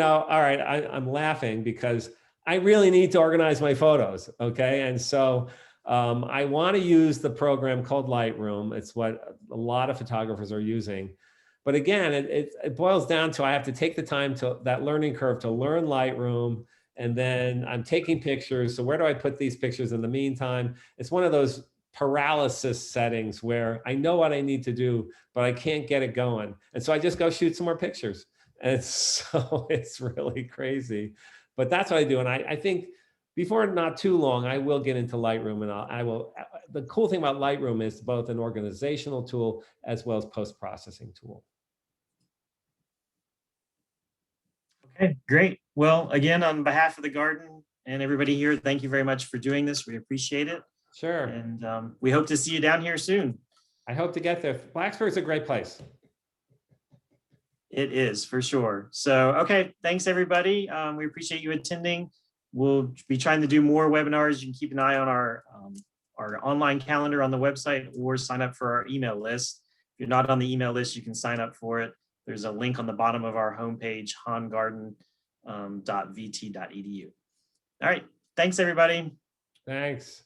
All right, I'm laughing because I really need to organize my photos, okay? And so I want to use the program called Lightroom. It's what a lot of photographers are using. But again, it boils down to I have to take the time to that learning curve to learn Lightroom. And then I'm taking pictures. So where do I put these pictures in the meantime? It's one of those paralysis settings where I know what I need to do, but I can't get it going. And so I just go shoot some more pictures. And so it's really crazy. But that's what I do. And I think before not too long, I will get into Lightroom, and I will. The cool thing about Lightroom is both an organizational tool as well as post-processing tool. Okay, great. Well, again, on behalf of the garden and everybody here, thank you very much for doing this. We appreciate it. Sure. And we hope to see you down here soon. I hope to get there. Blacksburg's a great place. It is, for sure. So, okay, thanks everybody. We appreciate you attending. We'll be trying to do more webinars. You can keep an eye on our online calendar on the website, or sign up for our email list. If you're not on the email list, you can sign up for it. There's a link on the bottom of our homepage, hangarden.vt.edu. All right, thanks everybody. Thanks.